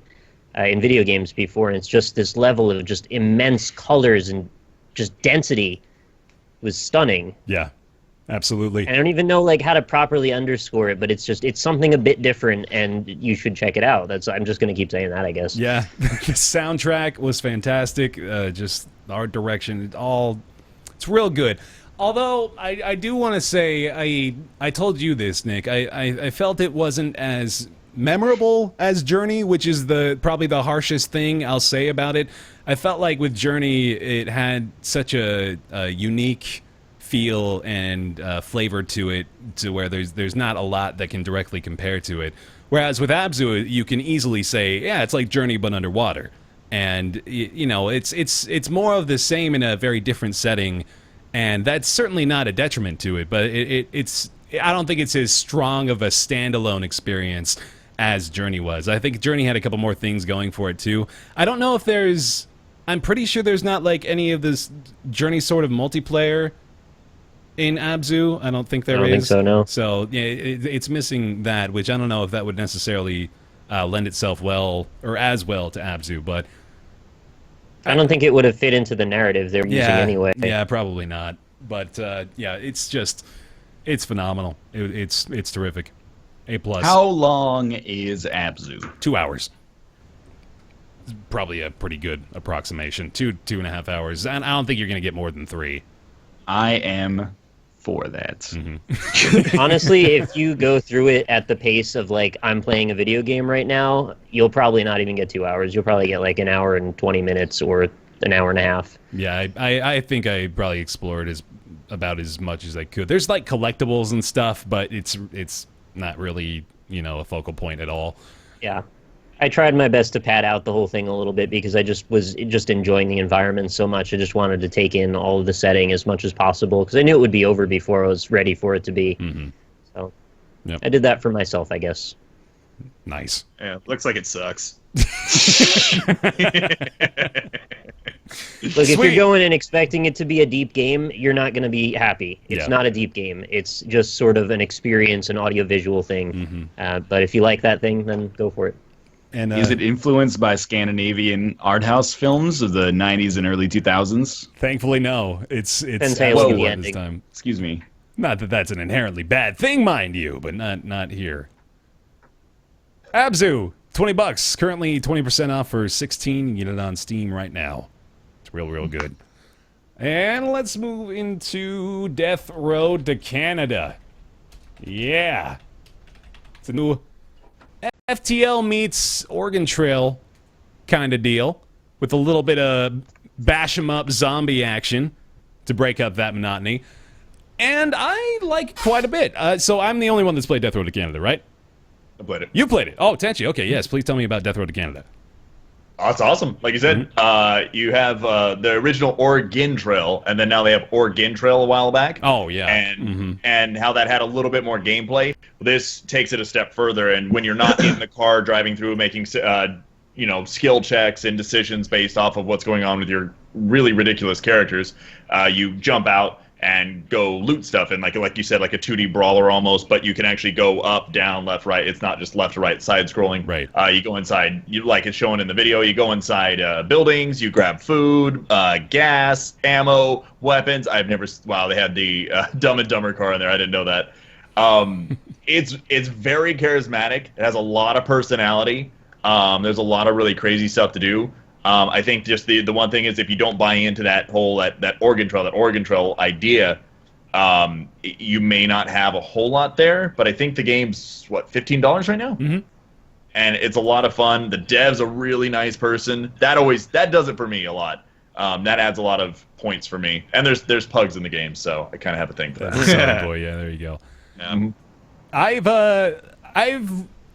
in video games before. And it's just this level of just immense colors and just density. It was stunning. Yeah, absolutely. I don't even know like how to properly underscore it, but it's something a bit different, and you should check it out. I'm just going to keep saying that, I guess. Yeah, the soundtrack was fantastic. Just art direction, it's real good. Although I do want to say, I told you this, Nick. I felt it wasn't as memorable as Journey, which is probably the harshest thing I'll say about it. I felt like with Journey, it had such a unique feel and flavor to it, to where there's not a lot that can directly compare to it. Whereas with ABZU, you can easily say, yeah, it's like Journey but underwater, and it's more of the same in a very different setting. And that's certainly not a detriment to it, but I don't think it's as strong of a standalone experience as Journey was. I think Journey had a couple more things going for it too. I don't know if I'm pretty sure there's not like any of this Journey sort of multiplayer in ABZU. I don't think there is. I don't think so, no. So yeah, it's missing that, which I don't know if that would necessarily lend itself well or as well to ABZU, but I don't think it would have fit into the narrative they're using anyway. Yeah, probably not. But yeah, it's phenomenal. It's terrific. A+. How long is ABZU? 2 hours. It's probably a pretty good approximation. 2.5 hours. And I don't think you're going to get more than 3. I am for that. Mm-hmm. Honestly, if you go through it at the pace of like I'm playing a video game right now, you'll probably not even get 2 hours. You'll probably get like an hour and 20 minutes or an hour and a half. Yeah, I think I probably explored about as much as I could. There's like collectibles and stuff, but it's not really a focal point at all. Yeah. I tried my best to pad out the whole thing a little bit because I was enjoying the environment so much. I just wanted to take in all of the setting as much as possible because I knew it would be over before I was ready for it to be. Mm-hmm. So yep. I did that for myself, I guess. Nice. Yeah, looks like it sucks. Look, if you're going and expecting it to be a deep game, you're not going to be happy. It's not a deep game. It's just sort of an experience, an audiovisual thing. Mm-hmm. But if you like that thing, then go for it. And is it influenced by Scandinavian art house films of the 90s and early 2000s? Thankfully, no. It's Telltale this time. Excuse me. Not that that's an inherently bad thing, mind you, but not here. ABZU, $20, currently 20% off for 16. You can get it on Steam right now. It's real good. And let's move into Death Road to Canada. Yeah. It's a new FTL meets Oregon Trail kind of deal with a little bit of bash 'em up zombie action to break up that monotony. And I like quite a bit. So I'm the only one that's played Death Road to Canada, right? I played it. You played it. Oh, Tenchi. Okay, yes. Please tell me about Death Road to Canada. Oh, it's awesome. Like you said, you have the original Oregon Trail, and then now they have Oregon Trail a while back. Oh, yeah. And how that had a little bit more gameplay. This takes it a step further, and when you're not in the car driving through, making skill checks and decisions based off of what's going on with your really ridiculous characters, you jump out and go loot stuff, and like you said, like a 2D brawler almost, but you can actually go up, down, left, right. It's not just left to right side scrolling. Right. You go inside, like it's shown in the video, you go inside buildings, you grab food, gas, ammo, weapons. Wow, they had the Dumb and Dumber car in there. I didn't know that. It's very charismatic. It has a lot of personality. There's a lot of really crazy stuff to do. I think just the one thing is if you don't buy into that whole that Oregon Trail idea, you may not have a whole lot there. But I think the game's $15 right now, and it's a lot of fun. The dev's a really nice person. That does it for me a lot. That adds a lot of points for me. And there's pugs in the game, so I kind of have a thing for that. Oh boy, yeah, there you go. Yeah. I've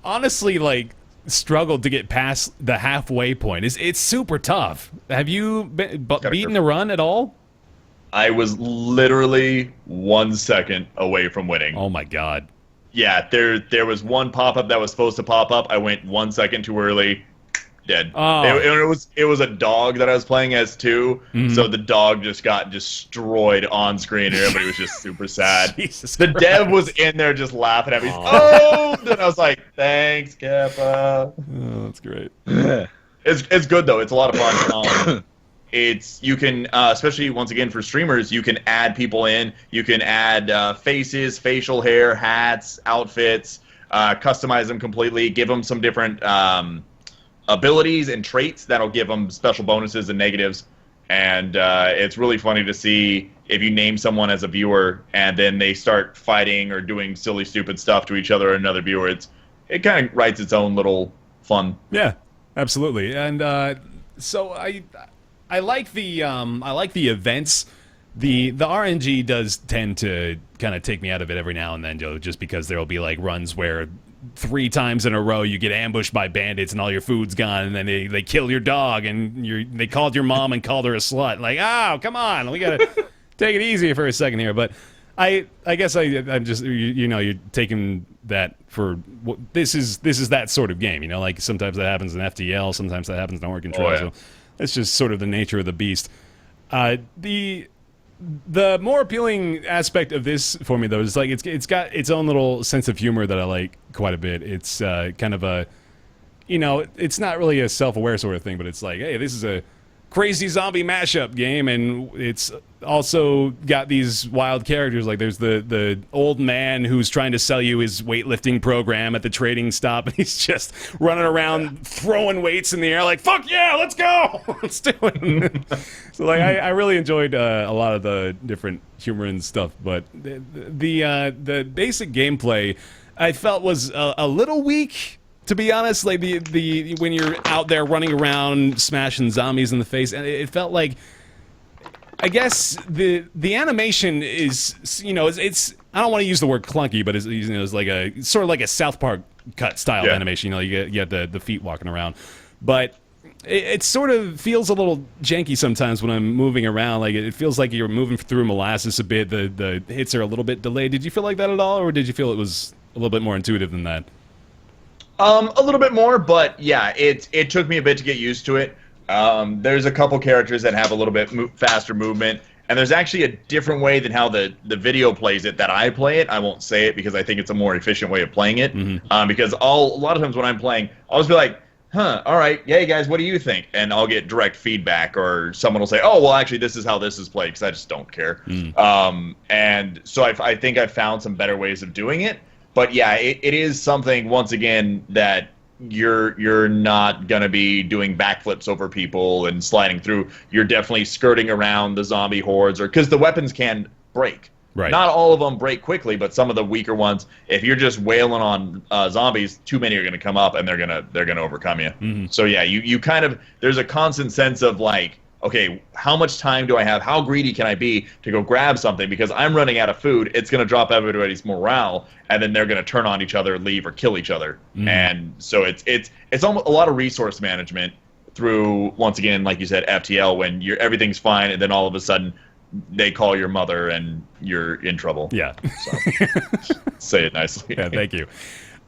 honestly struggled to get past the halfway point. It's super tough. Have you beaten the run at all? I was literally 1 second away from winning. Oh my god. Yeah, there was one pop-up that was supposed to pop up. I went 1 second too early. Dead. Oh. It was a dog that I was playing as too, so the dog just got destroyed on screen, and everybody was just super sad. Jesus the Christ. dev was in there just laughing at me. Oh, and I was like, "Thanks, Kappa." Oh, that's great. It's good though. It's a lot of fun. You can especially once again for streamers, you can add people in. You can add faces, facial hair, hats, outfits, customize them completely, give them some different abilities and traits that'll give them special bonuses and negatives. And it's really funny to see if you name someone as a viewer and then they start fighting or doing silly, stupid stuff to each other or another viewer. It kind of writes its own little fun. Yeah, absolutely. And so I like the events. The RNG does tend to kind of take me out of it every now and then, Joe, just because there'll be runs where 3 times in a row you get ambushed by bandits and all your food's gone, and then they kill your dog, and they called your mom and called her a slut. Oh, come on, we gotta take it easy for a second here. But I guess I'm just you're taking that for this is that sort of game. Sometimes that happens in FTL, sometimes that happens in Oregon Trail. So it's just sort of the nature of the beast. The more appealing aspect of this for me, though, is it's got its own little sense of humor that I like quite a bit. It's kind of a, it's not really a self-aware sort of thing, but it's hey, this is a crazy zombie mashup game, and it's also got these wild characters. There's the old man who's trying to sell you his weightlifting program at the trading stop, and he's just running around throwing weights in the air fuck yeah, let's go, let's do it. So I really enjoyed a lot of the different humor and stuff, but the basic gameplay I felt was a little weak, to be honest. The when you're out there running around smashing zombies in the face, and it felt I guess the animation is it's I don't want to use the word clunky, but it's a sort of like a South Park cut style animation. You get the feet walking around, but it sort of feels a little janky sometimes when I'm moving around. It feels like you're moving through molasses a bit. The hits are a little bit delayed. Did you feel like that at all, or did you feel it was a little bit more intuitive than that? A little bit more, but yeah, it took me a bit to get used to it. There's a couple characters that have a little bit faster movement, and there's actually a different way than how the video plays it that I play it. I won't say it because I think it's a more efficient way of playing it. Because a lot of times when I'm playing, I'll just be like, all right, yeah, guys, what do you think? And I'll get direct feedback, or someone will say, oh, well, actually, this is how this is played, because I just don't care. And so I think I've found some better ways of doing it. But yeah, it is something, once again, that you're not gonna be doing backflips over people and sliding through. You're definitely skirting around the zombie hordes, or because the weapons can break. Right. Not all of them break quickly, but some of the weaker ones, if you're just wailing on zombies, too many are going to come up and they're gonna overcome you. Mm-hmm. So yeah, you kind of, there's a constant sense of like, okay, how much time do I have? How greedy can I be to go grab something? Because I'm running out of food. It's going to drop everybody's morale, and then they're going to turn on each other, leave, or kill each other. Mm-hmm. And so it's almost a lot of resource management through, once again, like you said, FTL, when everything's fine, and then all of a sudden they call your mother and you're in trouble. Yeah. So, say it nicely. Yeah, thank you.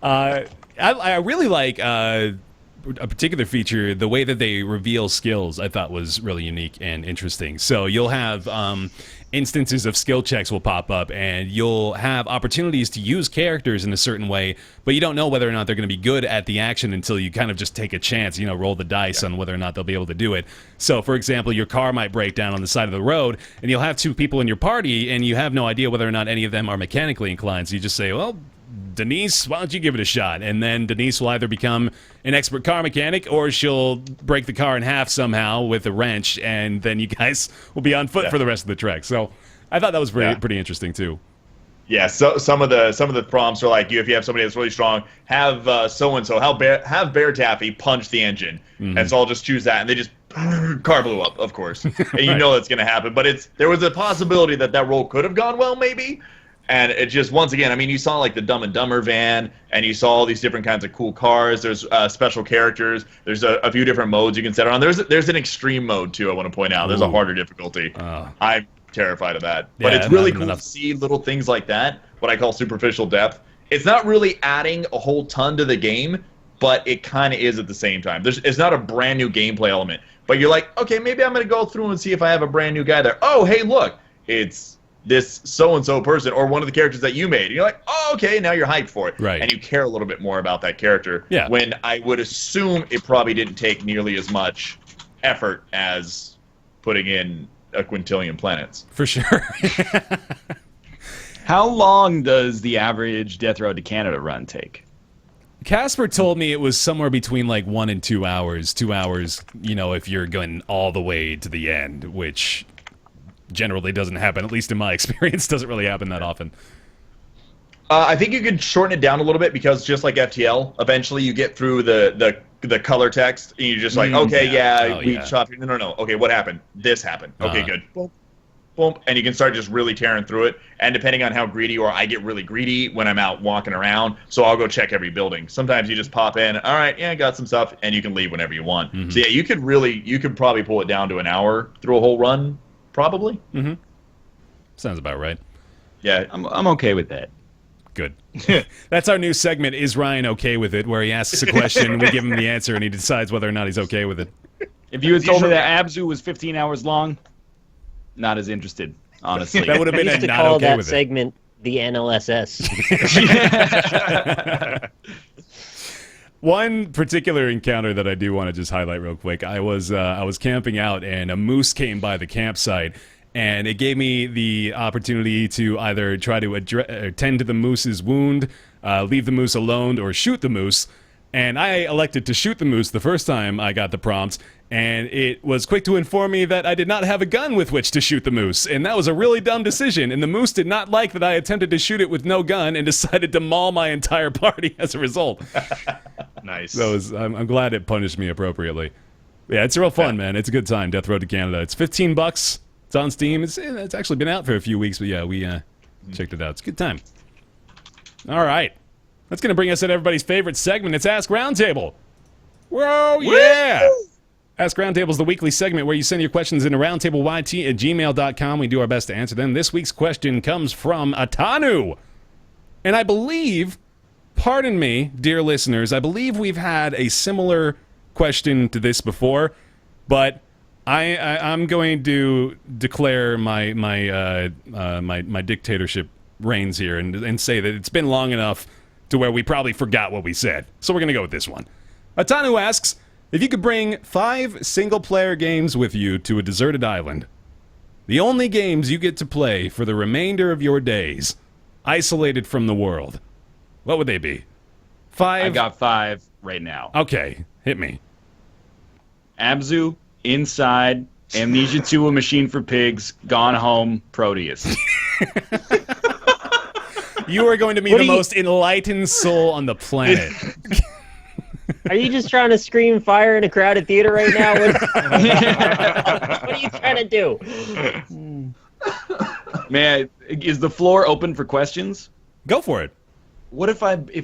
I really like a particular feature, the way that they reveal skills, I thought was really unique and interesting. So you'll have instances of skill checks will pop up, and you'll have opportunities to use characters in a certain way, but you don't know whether or not they're going to be good at the action until you kind of just take a chance, roll the dice on whether or not they'll be able to do it. So, for example, your car might break down on the side of the road, and you'll have two people in your party, and you have no idea whether or not any of them are mechanically inclined. So you just say, well, Denise, why don't you give it a shot? And then Denise will either become an expert car mechanic, or she'll break the car in half somehow with a wrench, and then you guys will be on foot for the rest of the trek. So I thought that was pretty interesting too. Yeah, so some of the prompts are like, if you have somebody that's really strong, have so and so have BaerTaffy punch the engine, and so I'll just choose that, and they just car blew up, of course, and you know that's going to happen. But there was a possibility that roll could have gone well, maybe. And it just, once again, I mean, you saw like the Dumb and Dumber van, and you saw all these different kinds of cool cars. There's special characters. There's a few different modes you can set it on. There's an extreme mode too, I want to point out. There's a harder difficulty. I'm terrified of that. But it's really cool to see little things like that, what I call superficial depth. It's not really adding a whole ton to the game, but it kind of is at the same time. It's not a brand new gameplay element. But you're like, okay, maybe I'm going to go through and see if I have a brand new guy there. Oh, hey, look, it's this so-and-so person, or one of the characters that you made. And you're like, oh, okay, now you're hyped for it. Right. And you care a little bit more about that character. Yeah. When I would assume it probably didn't take nearly as much effort as putting in a quintillion planets. For sure. How long does the average Death Road to Canada run take? Casper told me it was somewhere between like 1 and 2 hours. 2 hours, if you're going all the way to the end, which generally doesn't happen, at least in my experience. Doesn't really happen that often. I think you can shorten it down a little bit, because just like FTL, eventually you get through the color text, and you're just like, okay, we chopped. No. Okay, what happened? This happened. Okay, good. Boom, boom, and you can start just really tearing through it. And depending on how greedy you are, I get really greedy when I'm out walking around, so I'll go check every building. Sometimes you just pop in, all right, I got some stuff, and you can leave whenever you want. So yeah, you could probably pull it down to an hour through a whole run. Probably. Sounds about right. Yeah, I'm okay with that. Good. That's our new segment, Is Ryan Okay With It, where he asks a question, we give him the answer, and he decides whether or not he's okay with it. If you had told me that ABZU was 15 hours long, not as interested, honestly. That would have been I used a to not call okay that with it. segment the NLSS. One particular encounter that I do want to just highlight real quick. I was camping out, and a moose came by the campsite, and it gave me the opportunity to either try to tend to the moose's wound, leave the moose alone, or shoot the moose. And I elected to shoot the moose the first time I got the prompt, and it was quick to inform me that I did not have a gun with which to shoot the moose, and that was a really dumb decision, and the moose did not like that I attempted to shoot it with no gun and decided to maul my entire party as a result. Nice. So I'm glad it punished me appropriately. Yeah, it's real fun, man. It's a good time, Death Road to Canada. It's $15. It's on Steam. It's actually been out for a few weeks, but yeah, we checked it out. It's a good time. All right. That's going to bring us to everybody's favorite segment. It's Ask Roundtable. Whoa, yeah! Ask Roundtable is the weekly segment where you send your questions into roundtableyt@gmail.com. We do our best to answer them. This week's question comes from Atanu. And I believe, pardon me, dear listeners, I believe we've had a similar question to this before, but I'm going to declare my dictatorship reigns here and say that it's been long enough to where we probably forgot what we said. So we're going to go with this one. Atanu asks, if you could bring 5 single-player games with you to a deserted island, the only games you get to play for the remainder of your days, isolated from the world, what would they be? 5. I got 5. right now. Okay, hit me. ABZU, Inside, Amnesia 2, A Machine for Pigs, Gone Home, Proteus. You are going to be the most enlightened soul on the planet. Are you just trying to scream fire in a crowded theater right now? What are you trying to do? Is the floor open for questions? Go for it. What if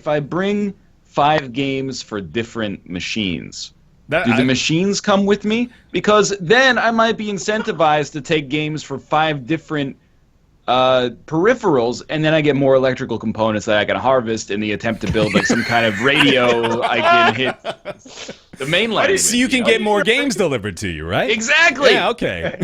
I bring 5 games for different machines? Do the machines come with me? Because then I might be incentivized to take games for 5 different peripherals, and then I get more electrical components that I can harvest in the attempt to build like some kind of radio I can hit the mainline. So you can get more games delivered to you, right? Exactly. Yeah. Okay.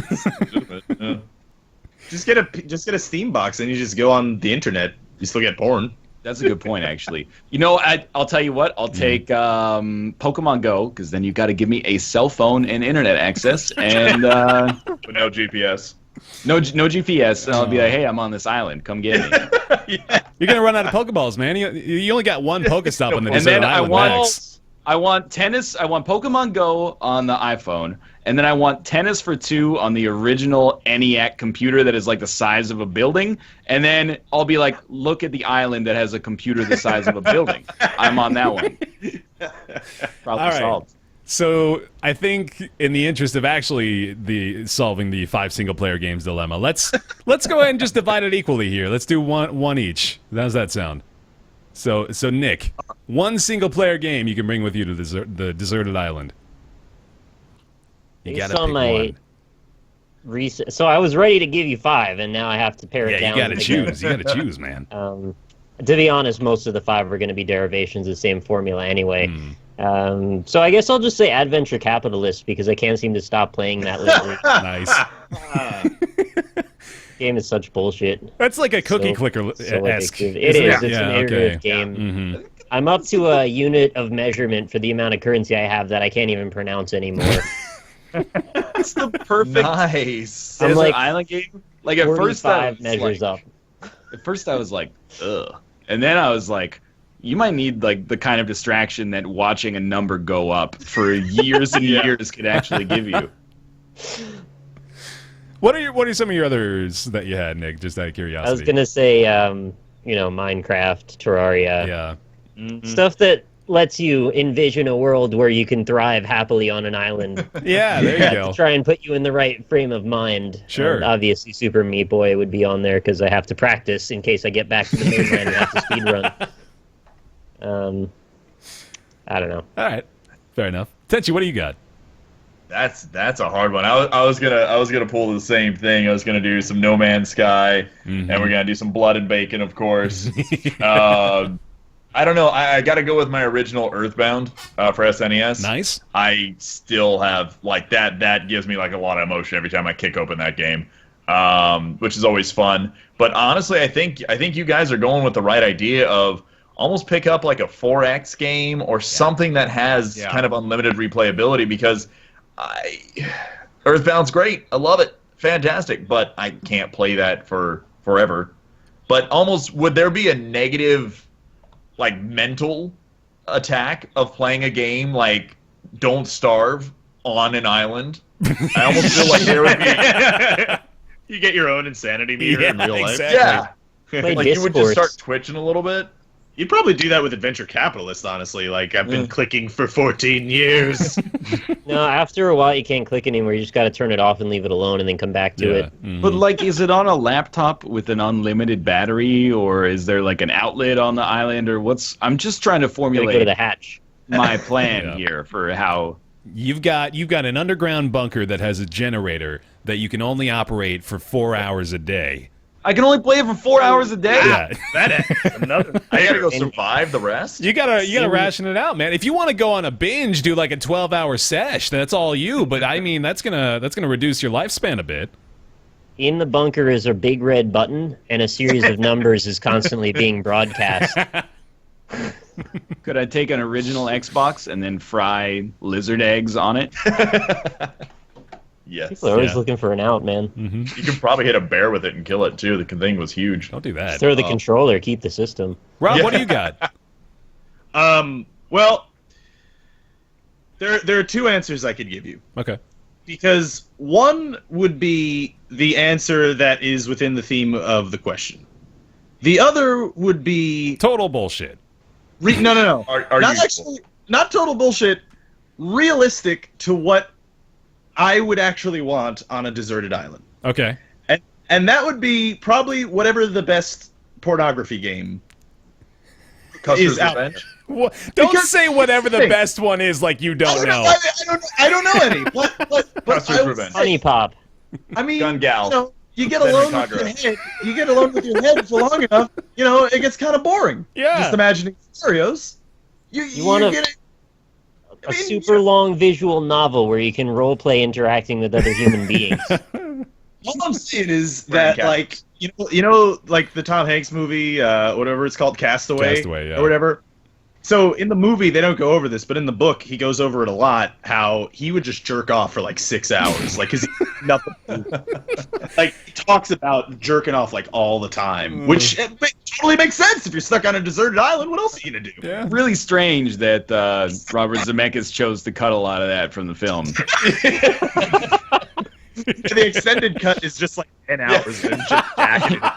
Just get a Steam box and you just go on the internet. You still get porn. That's a good point, actually. You know, I'll tell you what. I'll take Pokemon Go, because then you've got to give me a cell phone and internet access, and But no GPS. no GPS. And I'll be like, hey, I'm on this island. Come get me. You're gonna run out of Pokeballs, man. You only got one Pokestop on the And desert then island. Max. I want tennis. I want Pokemon Go on the iPhone, and then I want Tennis for 2 on the original ENIAC computer that is like the size of a building. And then I'll be like, look at the island that has a computer the size of a building. I'm on that one. Problem All right. solved. So I think, in the interest of actually solving the 5 single-player games dilemma, let's go ahead and just divide it equally here. Let's do one each. How does that sound? So Nick, 1 single-player game you can bring with you to the deserted island. You gotta pick one. So I was ready to give you 5, and now I have to pare it down. Yeah, you gotta choose. You gotta choose, man. To be honest, most of the 5 are going to be derivations of the same formula anyway. So I guess I'll just say Adventure Capitalist, because I can't seem to stop playing that lately. Nice. Game is such bullshit. That's like a cookie clicker So esque. addictive. It is. It's Yeah, an iterative okay. game. Mm-hmm. I'm up to a unit of measurement for the amount of currency I have that I can't even pronounce anymore. It's the perfect Nice. I'm desert like island game. Like at first, I 45 was measures like, up. At first, I was like, ugh, and then I was like, you might need like the kind of distraction that watching a number go up for years and years could actually give you. What are some of your others that you had, Nick? Just out of curiosity. I was gonna say, Minecraft, Terraria, Yeah. stuff that lets you envision a world where you can thrive happily on an island. Yeah, there you go. To try and put you in the right frame of mind. Sure. And obviously, Super Meat Boy would be on there because I have to practice in case I get back to the mainland and have to speedrun. I don't know. All right, fair enough. Tenchi, what do you got? That's a hard one. I was gonna pull the same thing. I was gonna do some No Man's Sky, and we're gonna do some Blood and Bacon, of course. I don't know. I got to go with my original Earthbound for SNES. Nice. I still have like that. That gives me like a lot of emotion every time I kick open that game, which is always fun. But honestly, I think you guys are going with the right idea of almost pick up like a 4X game or something that has kind of unlimited replayability, because Earthbound's great. I love it. Fantastic. But I can't play that for forever. But almost, would there be a negative, like, mental attack of playing a game like Don't Starve on an island? I almost feel like there would be... You get your own insanity meter in real life. exactly. Yeah. Like, you would just start twitching a little bit. You'd probably do that with Adventure Capitalist, honestly. Like, I've been clicking for 14 years. No, after a while you can't click anymore. You just got to turn it off and leave it alone and then come back to it. Mhm. But like, is it on a laptop with an unlimited battery, or is there like an outlet on the island, or what's? I'm just trying to Gotta formulate go to the hatch. my plan Yeah. here for how. You've got an underground bunker that has a generator that you can only operate for 4 hours a day. I can only play it for 4 hours a day. Yeah. Another. I gotta go survive the rest. You gotta ration it out, man. If you want to go on a binge, do like a 12-hour sesh. That's all you. But I mean, that's gonna reduce your lifespan a bit. In the bunker is a big red button, and a series of numbers is constantly being broadcast. Could I take an original Xbox and then fry lizard eggs on it? Yes. People are always Yeah. looking for an out, man. You could probably hit a bear with it and kill it too. The thing was huge. Don't do that. Just throw the controller, keep the system. Rob, what do you got? Well, There are two answers I could give you. Okay. Because one would be the answer that is within the theme of the question. The other would be Total bullshit. no. Are Not you actually, not total bullshit. Realistic to what I would actually want on a deserted island. Okay. And that would be probably whatever the best pornography game Custer's is out Revenge? Don't Because say whatever the thing. best one is like you don't know. I don't know any. But Custer's I would Revenge. say- Honey Pop. I mean, Gun Gal. you know, you get Ben alone with Conqueror. your head. You get alone with your head for long enough. You know, it gets kind of boring. Yeah. Just imagining scenarios. You want get it. A super long visual novel where you can role play interacting with other human beings. All I'm saying is Brand that, like, you know, like the Tom Hanks movie, whatever it's called, Castaway, Yeah. or whatever. So in the movie, they don't go over this, but in the book, he goes over it a lot. How he would just jerk off for like 6 hours, like, cause he nothing. Like, he talks about jerking off like all the time, which totally makes sense if you're stuck on a deserted island. What else are you gonna do? Yeah. Really strange that Robert Zemeckis chose to cut a lot of that from the film. The extended cut is just like 10 hours of him just jacking it.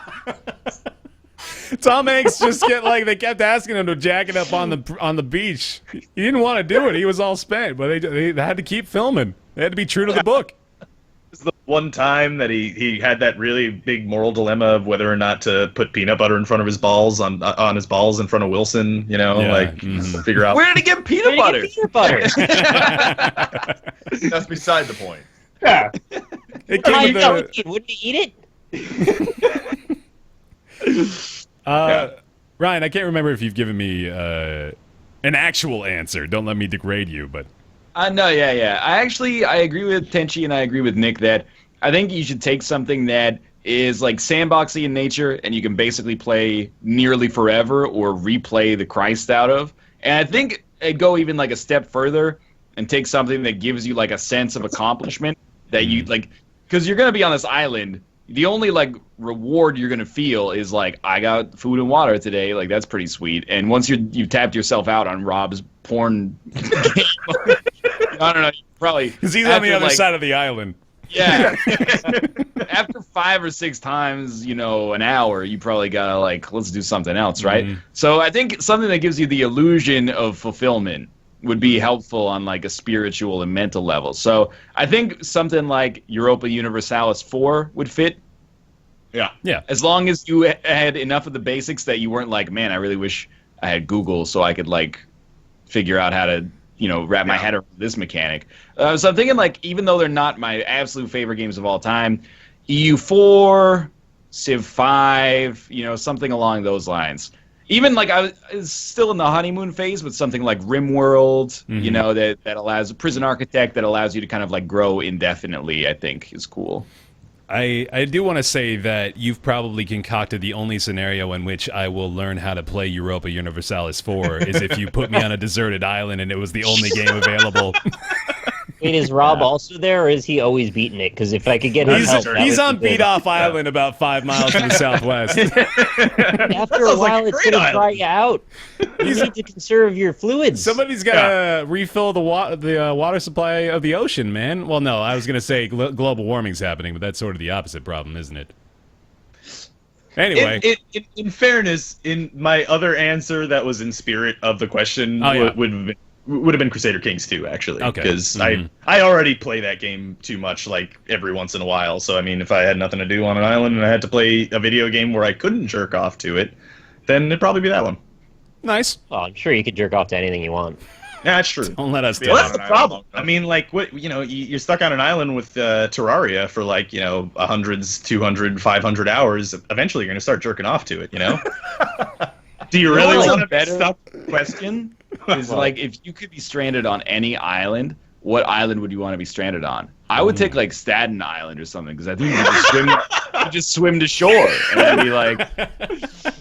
Tom Hanks just they kept asking him to jack it up on the beach. He didn't want to do it. He was all spent, but they had to keep filming. They had to be true to the book. This is the one time that he had that really big moral dilemma of whether or not to put peanut butter in front of his balls on his balls in front of Wilson. You know, Yeah, figure out Where did he get peanut butter? Peanut butter. That's beside the point. Yeah. It Oh, came you with know, wouldn't you eat it? Ryan, I can't remember if you've given me an actual answer. Don't let me degrade you, but No, yeah. I agree with Tenchi and I agree with Nick that I think you should take something that is like sandboxy in nature and you can basically play nearly forever or replay the Christ out of. And I think I'd go even like a step further and take something that gives you like a sense of accomplishment that you like, because you're going to be on this island. The only like reward you're gonna feel is like, I got food and water today. Like, that's pretty sweet. And once you've tapped yourself out on Rob's porn game, I don't know, you probably because he's on after, the other like, side of the island. Yeah. After 5 or 6 times, an hour, you probably gotta like, let's do something else, right? So I think something that gives you the illusion of fulfillment would be helpful on like a spiritual and mental level. So I think something like Europa Universalis 4 would fit. Yeah. As long as you had enough of the basics that you weren't like, man, I really wish I had Google so I could like figure out how to, wrap my head around this mechanic. So I'm thinking like, even though they're not my absolute favorite games of all time, EU4, Civ 5, something along those lines. Even like I was still in the honeymoon phase with something like RimWorld, that allows Prison Architect that allows you to kind of like grow indefinitely, I think is cool. I do want to say that you've probably concocted the only scenario in which I will learn how to play Europa Universalis 4 is if you put me on a deserted island and it was the only game available. Wait, is Rob also there, or is he always beating it? Because if I could get his help, He's that on would be Beat good. Off Island about 5 miles to the southwest. After a sounds like while, a it's great going to dry island. you out. You need to conserve your fluids. Somebody's got to refill the water supply of the ocean, man. Well, no, I was going to say global warming's happening, but that's sort of the opposite problem, isn't it? Anyway. In fairness, in my other answer that was in spirit of the question would have been Crusader Kings 2, actually. Okay. Because I already play that game too much, like, every once in a while. So, I mean, if I had nothing to do on an island and I had to play a video game where I couldn't jerk off to it, then it'd probably be that one. Nice. Oh, I'm sure you could jerk off to anything you want. Yeah, that's true. Don't let us Well, that's down. the problem. I mean, like, what you're stuck on an island with Terraria for, like, 100, 200, 500 hours. Eventually, you're going to start jerking off to it, Do you really what's want a to better stop? question? Is like, if you could be stranded on any island, what island would you want to be stranded on? I would take like Staten Island or something, because I think you just swim to shore and I'd be like,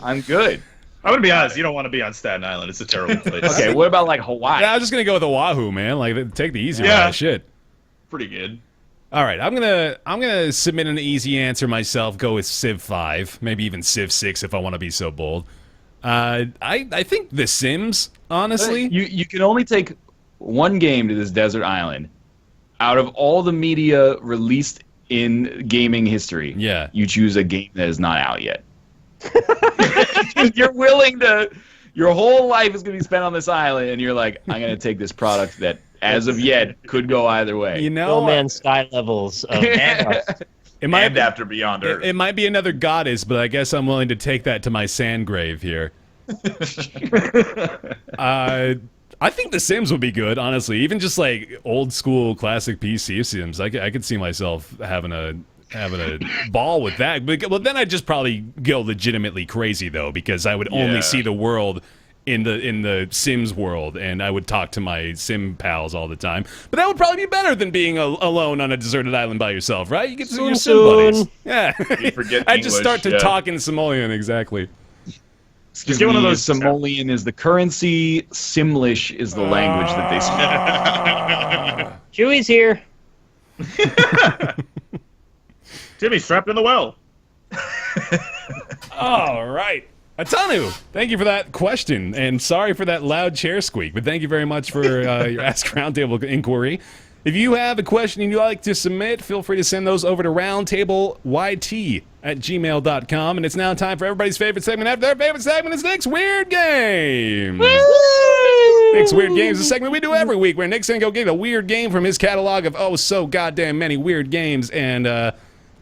I'm good. I'm gonna be honest. You don't want to be on Staten Island. It's a terrible place. Okay, what about like Hawaii? Yeah, I was just going to go with Oahu, man. Like, take the easy Yeah. one. Shit. Pretty good. All right, I'm gonna submit an easy answer myself. Go with Civ 5, maybe even Civ 6 if I want to be so bold. I think The Sims, honestly. You can only take one game to this desert island, out of all the media released in gaming history, Yeah. you choose a game that is not out yet. You're willing to. Your whole life is going to be spent on this island, and you're like, I'm going to take this product that, as of yet, could go either way. You know, No Man's Sky levels of trust. it might And after Beyond Earth. it might be another goddess, but I guess I'm willing to take that to my sand grave here. I think The Sims would be good, honestly. Even just like old school classic PC Sims, I could see myself having a ball with that. But well, then I'd just probably go legitimately crazy though, because I would only see the world in the Sims world, and I would talk to my Sim pals all the time. But that would probably be better than being alone on a deserted island by yourself, right? You get to see your Sim buddies. Yeah, You forget I'd just start to English, talk in Samoan, exactly. Just get one of those- Simoleon is the currency, Simlish is the language that they speak. Chewy's here. Timmy, strapped in the well. All right. Atanu, thank you for that question, and sorry for that loud chair squeak, but thank you very much for your Ask Roundtable inquiry. If you have a question you'd like to submit, feel free to send those over to roundtableyt@gmail.com, and it's now time for everybody's favorite segment. After their favorite segment is Nick's Weird Games. Nick's Weird Games is a segment we do every week where Nick's going to go get a weird game from his catalog of so goddamn many weird games, and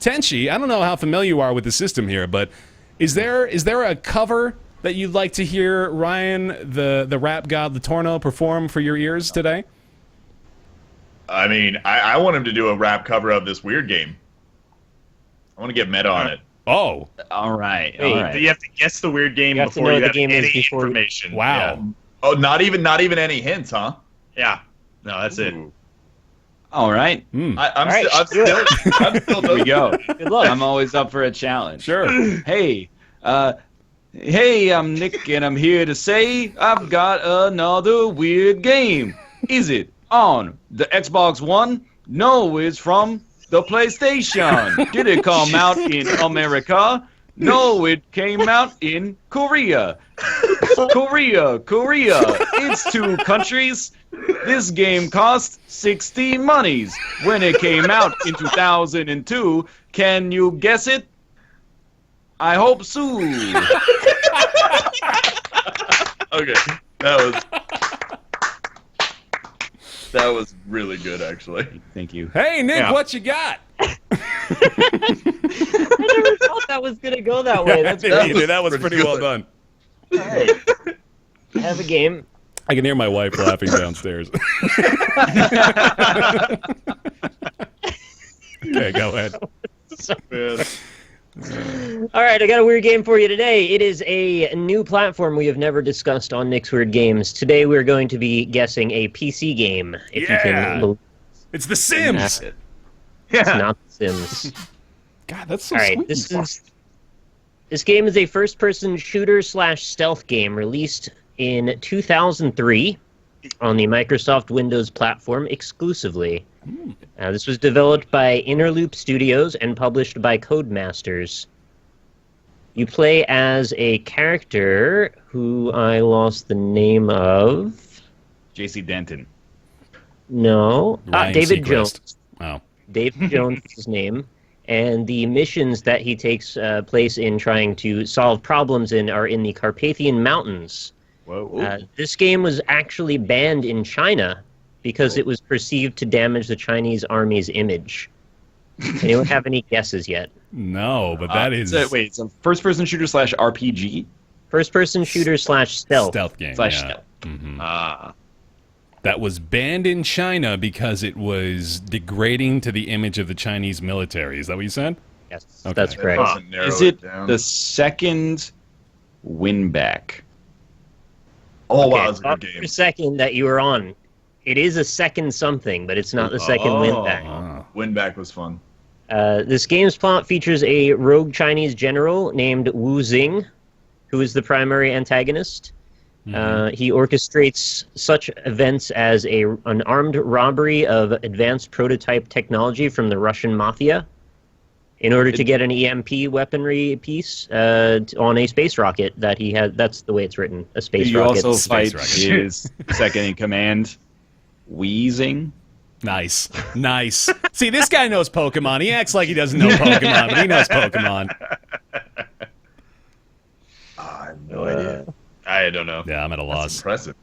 Tenchi, I don't know how familiar you are with the system here, but is there a cover that you'd like to hear Ryan, the rap god, the Torno, perform for your ears today? I mean, I want him to do a rap cover of this weird game. I want to get meta on it. Oh, All right. Wait, All right. You have to guess the weird game You have to before know you the have game is any before you- information. wow. Oh, not even any hints, huh? Yeah. No, that's it. Ooh. All right. I'm right, still Here we go. Good luck. I'm always up for a challenge. Sure. Hey, I'm Nick, and I'm here to say I've got another weird game. Is it on the Xbox One? No, it's from the PlayStation. Did it come out in America? No, it came out in Korea. Korea. It's two countries. This game cost 60 monies when it came out in 2002. Can you guess it? I hope so. Okay, that was really good, actually. Thank you. Hey, Nick, Yeah. what you got? I never thought that was going to go that way. That's That was pretty pretty well good. done. all right. I have a game. I can hear my wife laughing downstairs. Okay, go ahead. Man. All right, I got a weird game for you today. It is a new platform we have never discussed on Nick's Weird Games. Today we're going to be guessing a PC game. If you Yeah. can believe It's The Sims. it. Yeah. It's not The Sims. God, that's so All right, sweet. this game is a first-person shooter/stealth game released in 2003 on the Microsoft Windows platform exclusively. This was developed by Interloop Studios and published by Codemasters. You play as a character who I lost the name of. JC Denton. No, Ryan David Seacrest. Jones. Oh. David Jones is his name. And the missions that he takes place in trying to solve problems in are in the Carpathian Mountains. Whoa. This game was actually banned in China because it was perceived to damage the Chinese army's image. Anyone have any guesses yet? No, but that is Wait, it's a first-person shooter / RPG? First-person shooter/stealth. stealth game. Slash yeah. stealth. Ah. That was banned in China because it was degrading to the image of the Chinese military. Is that what you said? Yes, Okay. that's correct. Doesn't narrow Is it down. the second win back? Oh, wow, Okay, that's a thought good for game. a second that you were on. It is a second something, but it's not the second win back. Oh. Win back was fun. This game's plot features a rogue Chinese general named Wu Xing, who is the primary antagonist. He orchestrates such events as an armed robbery of advanced prototype technology from the Russian mafia in order to get an EMP weaponry piece on a space rocket that he had. That's the way it's written, a space You rocket. also Space fight rocket. his second in command. Wheezing. Nice. Nice. See, this guy knows Pokemon. He acts like he doesn't know Pokemon, but he knows Pokemon. I have no idea. I don't know. Yeah, I'm at a That's loss. impressive.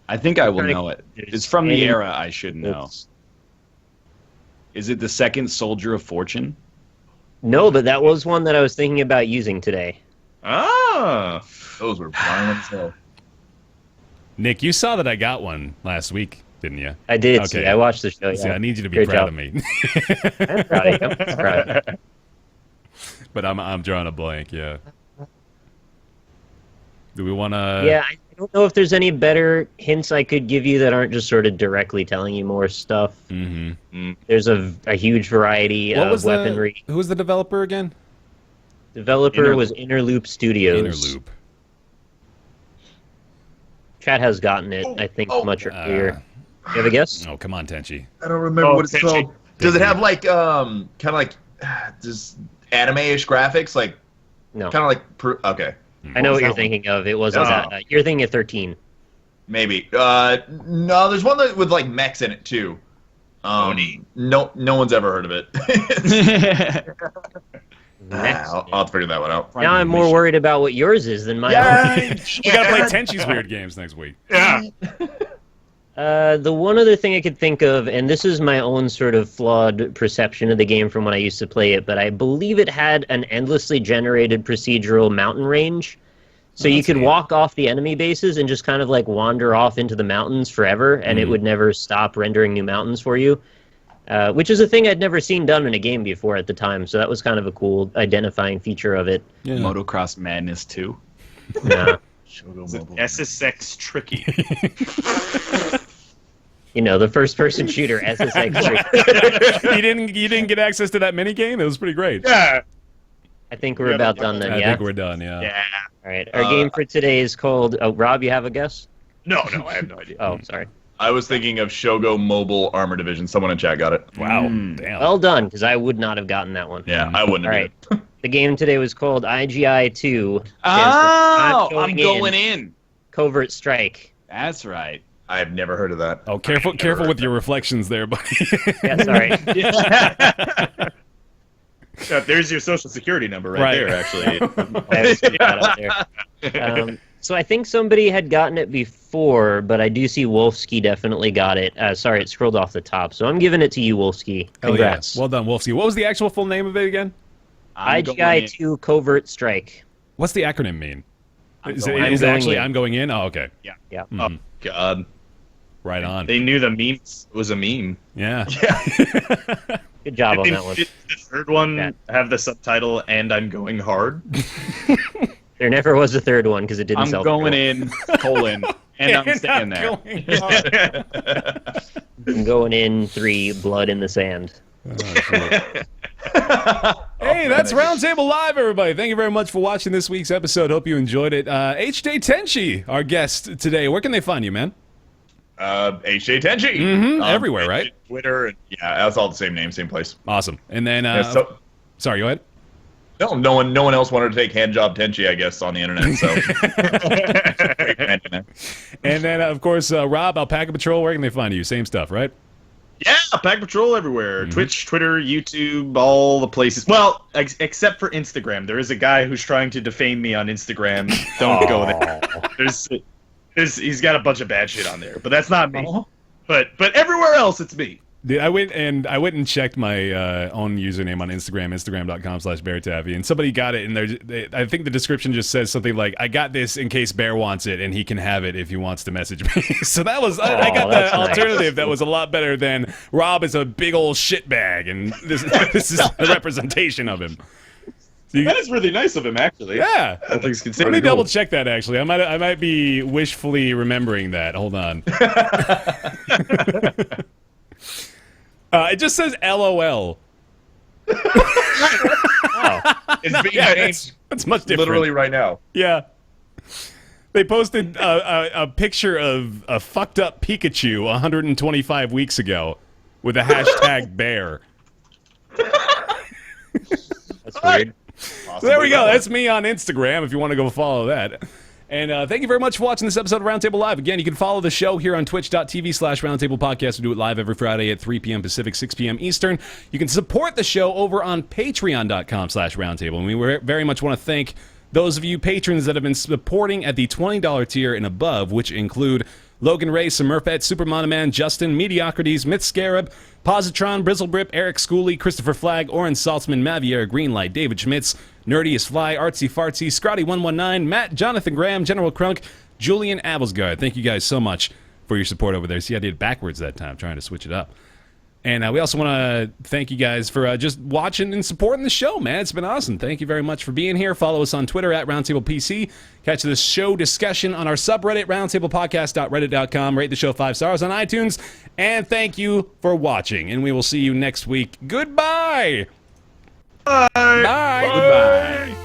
I think I will Trying to- know it. It's from the era I should know. Is it the second Soldier of Fortune? No, but that was one that I was thinking about using today. Ah. Those were violent as hell. Nick, you saw that I got one last week, didn't you? I did Okay. see. I watched the show. See, Yeah. I need you to be Great proud job. of me. I'm proud of you. I'm proud of you. But I'm drawing a blank, yeah. Do we want to... Yeah, I don't know if there's any better hints I could give you that aren't just sort of directly telling you more stuff. Mm-hmm. There's a huge variety of weaponry. Who was the developer again? Developer was Interloop Studios. Interloop. Chat has gotten it, I think, much earlier. You have a guess? Oh, come on, Tenchi. I don't remember what it's Tenchi. called. Does it have like kind of like just anime-ish graphics? Like No. kind of like okay. I know what you're that one? thinking of. It wasn't Oh. that. You're thinking of 13. Maybe. No, there's one that with like mechs in it too. No one's ever heard of it. Next. I'll have to figure that one out. Now I'm more worried about what yours is than mine. We gotta play Tenchi's weird games next week. Yeah. The one other thing I could think of, and this is my own sort of flawed perception of the game from when I used to play it, but I believe it had an endlessly generated procedural mountain range. So you could walk off the enemy bases and just kind of like wander off into the mountains forever, and it would never stop rendering new mountains for you. Which is a thing I'd never seen done in a game before at the time, so that was kind of a cool identifying feature of it. Yeah. Motocross Madness 2. Yeah. SSX tricky. You know, the first-person shooter, SSX. You didn't get access to that mini game? It was pretty great. Yeah. I think we're about done then, I yeah? think we're done, yeah. Yeah. All right, our game for today is called... Oh, Rob, you have a guess? No, I have no idea. Oh, sorry. I was thinking of Shogo Mobile Armor Division. Someone in chat got it. Wow. Damn. Well done, because I would not have gotten that one. Yeah, I wouldn't All have. right. The game today was called IGI-2. Oh, I'm going in. Covert Strike. That's right. I've never heard of that. Oh, careful with your reflections there, buddy. Yeah, sorry. Yeah, there's your social security number right there, actually. I always put that out there. So I think somebody had gotten it before, but I do see Wolfsky definitely got it. Sorry, it scrolled off the top. So I'm giving it to you, Wolfsky. Congrats. Well done, Wolfsky. What was the actual full name of it again? IGI-2 Covert Strike. What's the acronym mean? Is going it actually in. I'm going in? Oh, okay. Yeah. Oh, God. Right on. They knew the meme was a meme. Yeah. Good job on Did that one. the third one have the subtitle, "And I'm Going Hard"? There never was a third one because it didn't I'm sell. going in, colon, and I'm staying there. I'm going in 3, blood in the sand. Hey, that's Roundtable Live, everybody. Thank you very much for watching this week's episode. Hope you enjoyed it. HJTenchi, our guest today. Where can they find you, man? HJTenchi. Everywhere, right? Twitter. And, yeah, that's all the same name, same place. Awesome. And then, Yeah, so, sorry, go ahead. no one else wanted to take Handjob Tenchi, I guess, on the internet. So. And then, of course, Rob, AlpacaPatrol, where can they find you? Same stuff, right? Yeah, Pack Patrol everywhere. Twitch, Twitter, YouTube, all the places. Well, except for Instagram. There is a guy who's trying to defame me on Instagram. Don't go there. He's got a bunch of bad shit on there, but that's not me. But everywhere else, it's me. Dude, I went and checked my own username on Instagram, instagram.com/BaerTaffy, and somebody got it, and I think the description just says something like, "I got this in case Bear wants it, and he can have it if he wants to message me." So that was I got the alternative that was a lot better than Rob is a big old shitbag, and this is the representation of him. So That is really nice of him, actually. yeah. All things Let considered. me double check that. Actually, I might be wishfully remembering that. Hold on. It just says LOL. It's being changed That's much different. literally right now. Yeah. They posted a picture of a fucked up Pikachu 125 weeks ago with a hashtag bear. That's weird. So there we go. That's me on Instagram if you want to go follow that. And thank you very much for watching this episode of Roundtable Live. Again, you can follow the show here on twitch.tv/Roundtable Podcast. We do it live every Friday at 3 p.m. Pacific, 6 p.m. Eastern. You can support the show over on patreon.com/Roundtable. And we very much want to thank those of you patrons that have been supporting at the $20 tier and above, which include Logan Ray, Smurfette, Super Monoman, Justin, Mediocrities, Myth Scarab, Positron, Brizzlebrip, Eric Schooley, Christopher Flagg, Oren Saltzman, Maviera Greenlight, David Schmitz, Nerdy as Fly, Artsy Fartsy, Scotty119, Matt, Jonathan Graham, General Crunk, Julian Abelsgard. Thank you guys so much for your support over there. See, I did it backwards that time, trying to switch it up. And we also want to thank you guys for just watching and supporting the show, man. It's been awesome. Thank you very much for being here. Follow us on Twitter at RoundtablePC. Catch the show discussion on our subreddit, roundtablepodcast.reddit.com. Rate the show 5 stars on iTunes. And thank you for watching. And we will see you next week. Goodbye. Bye. Bye. Goodbye.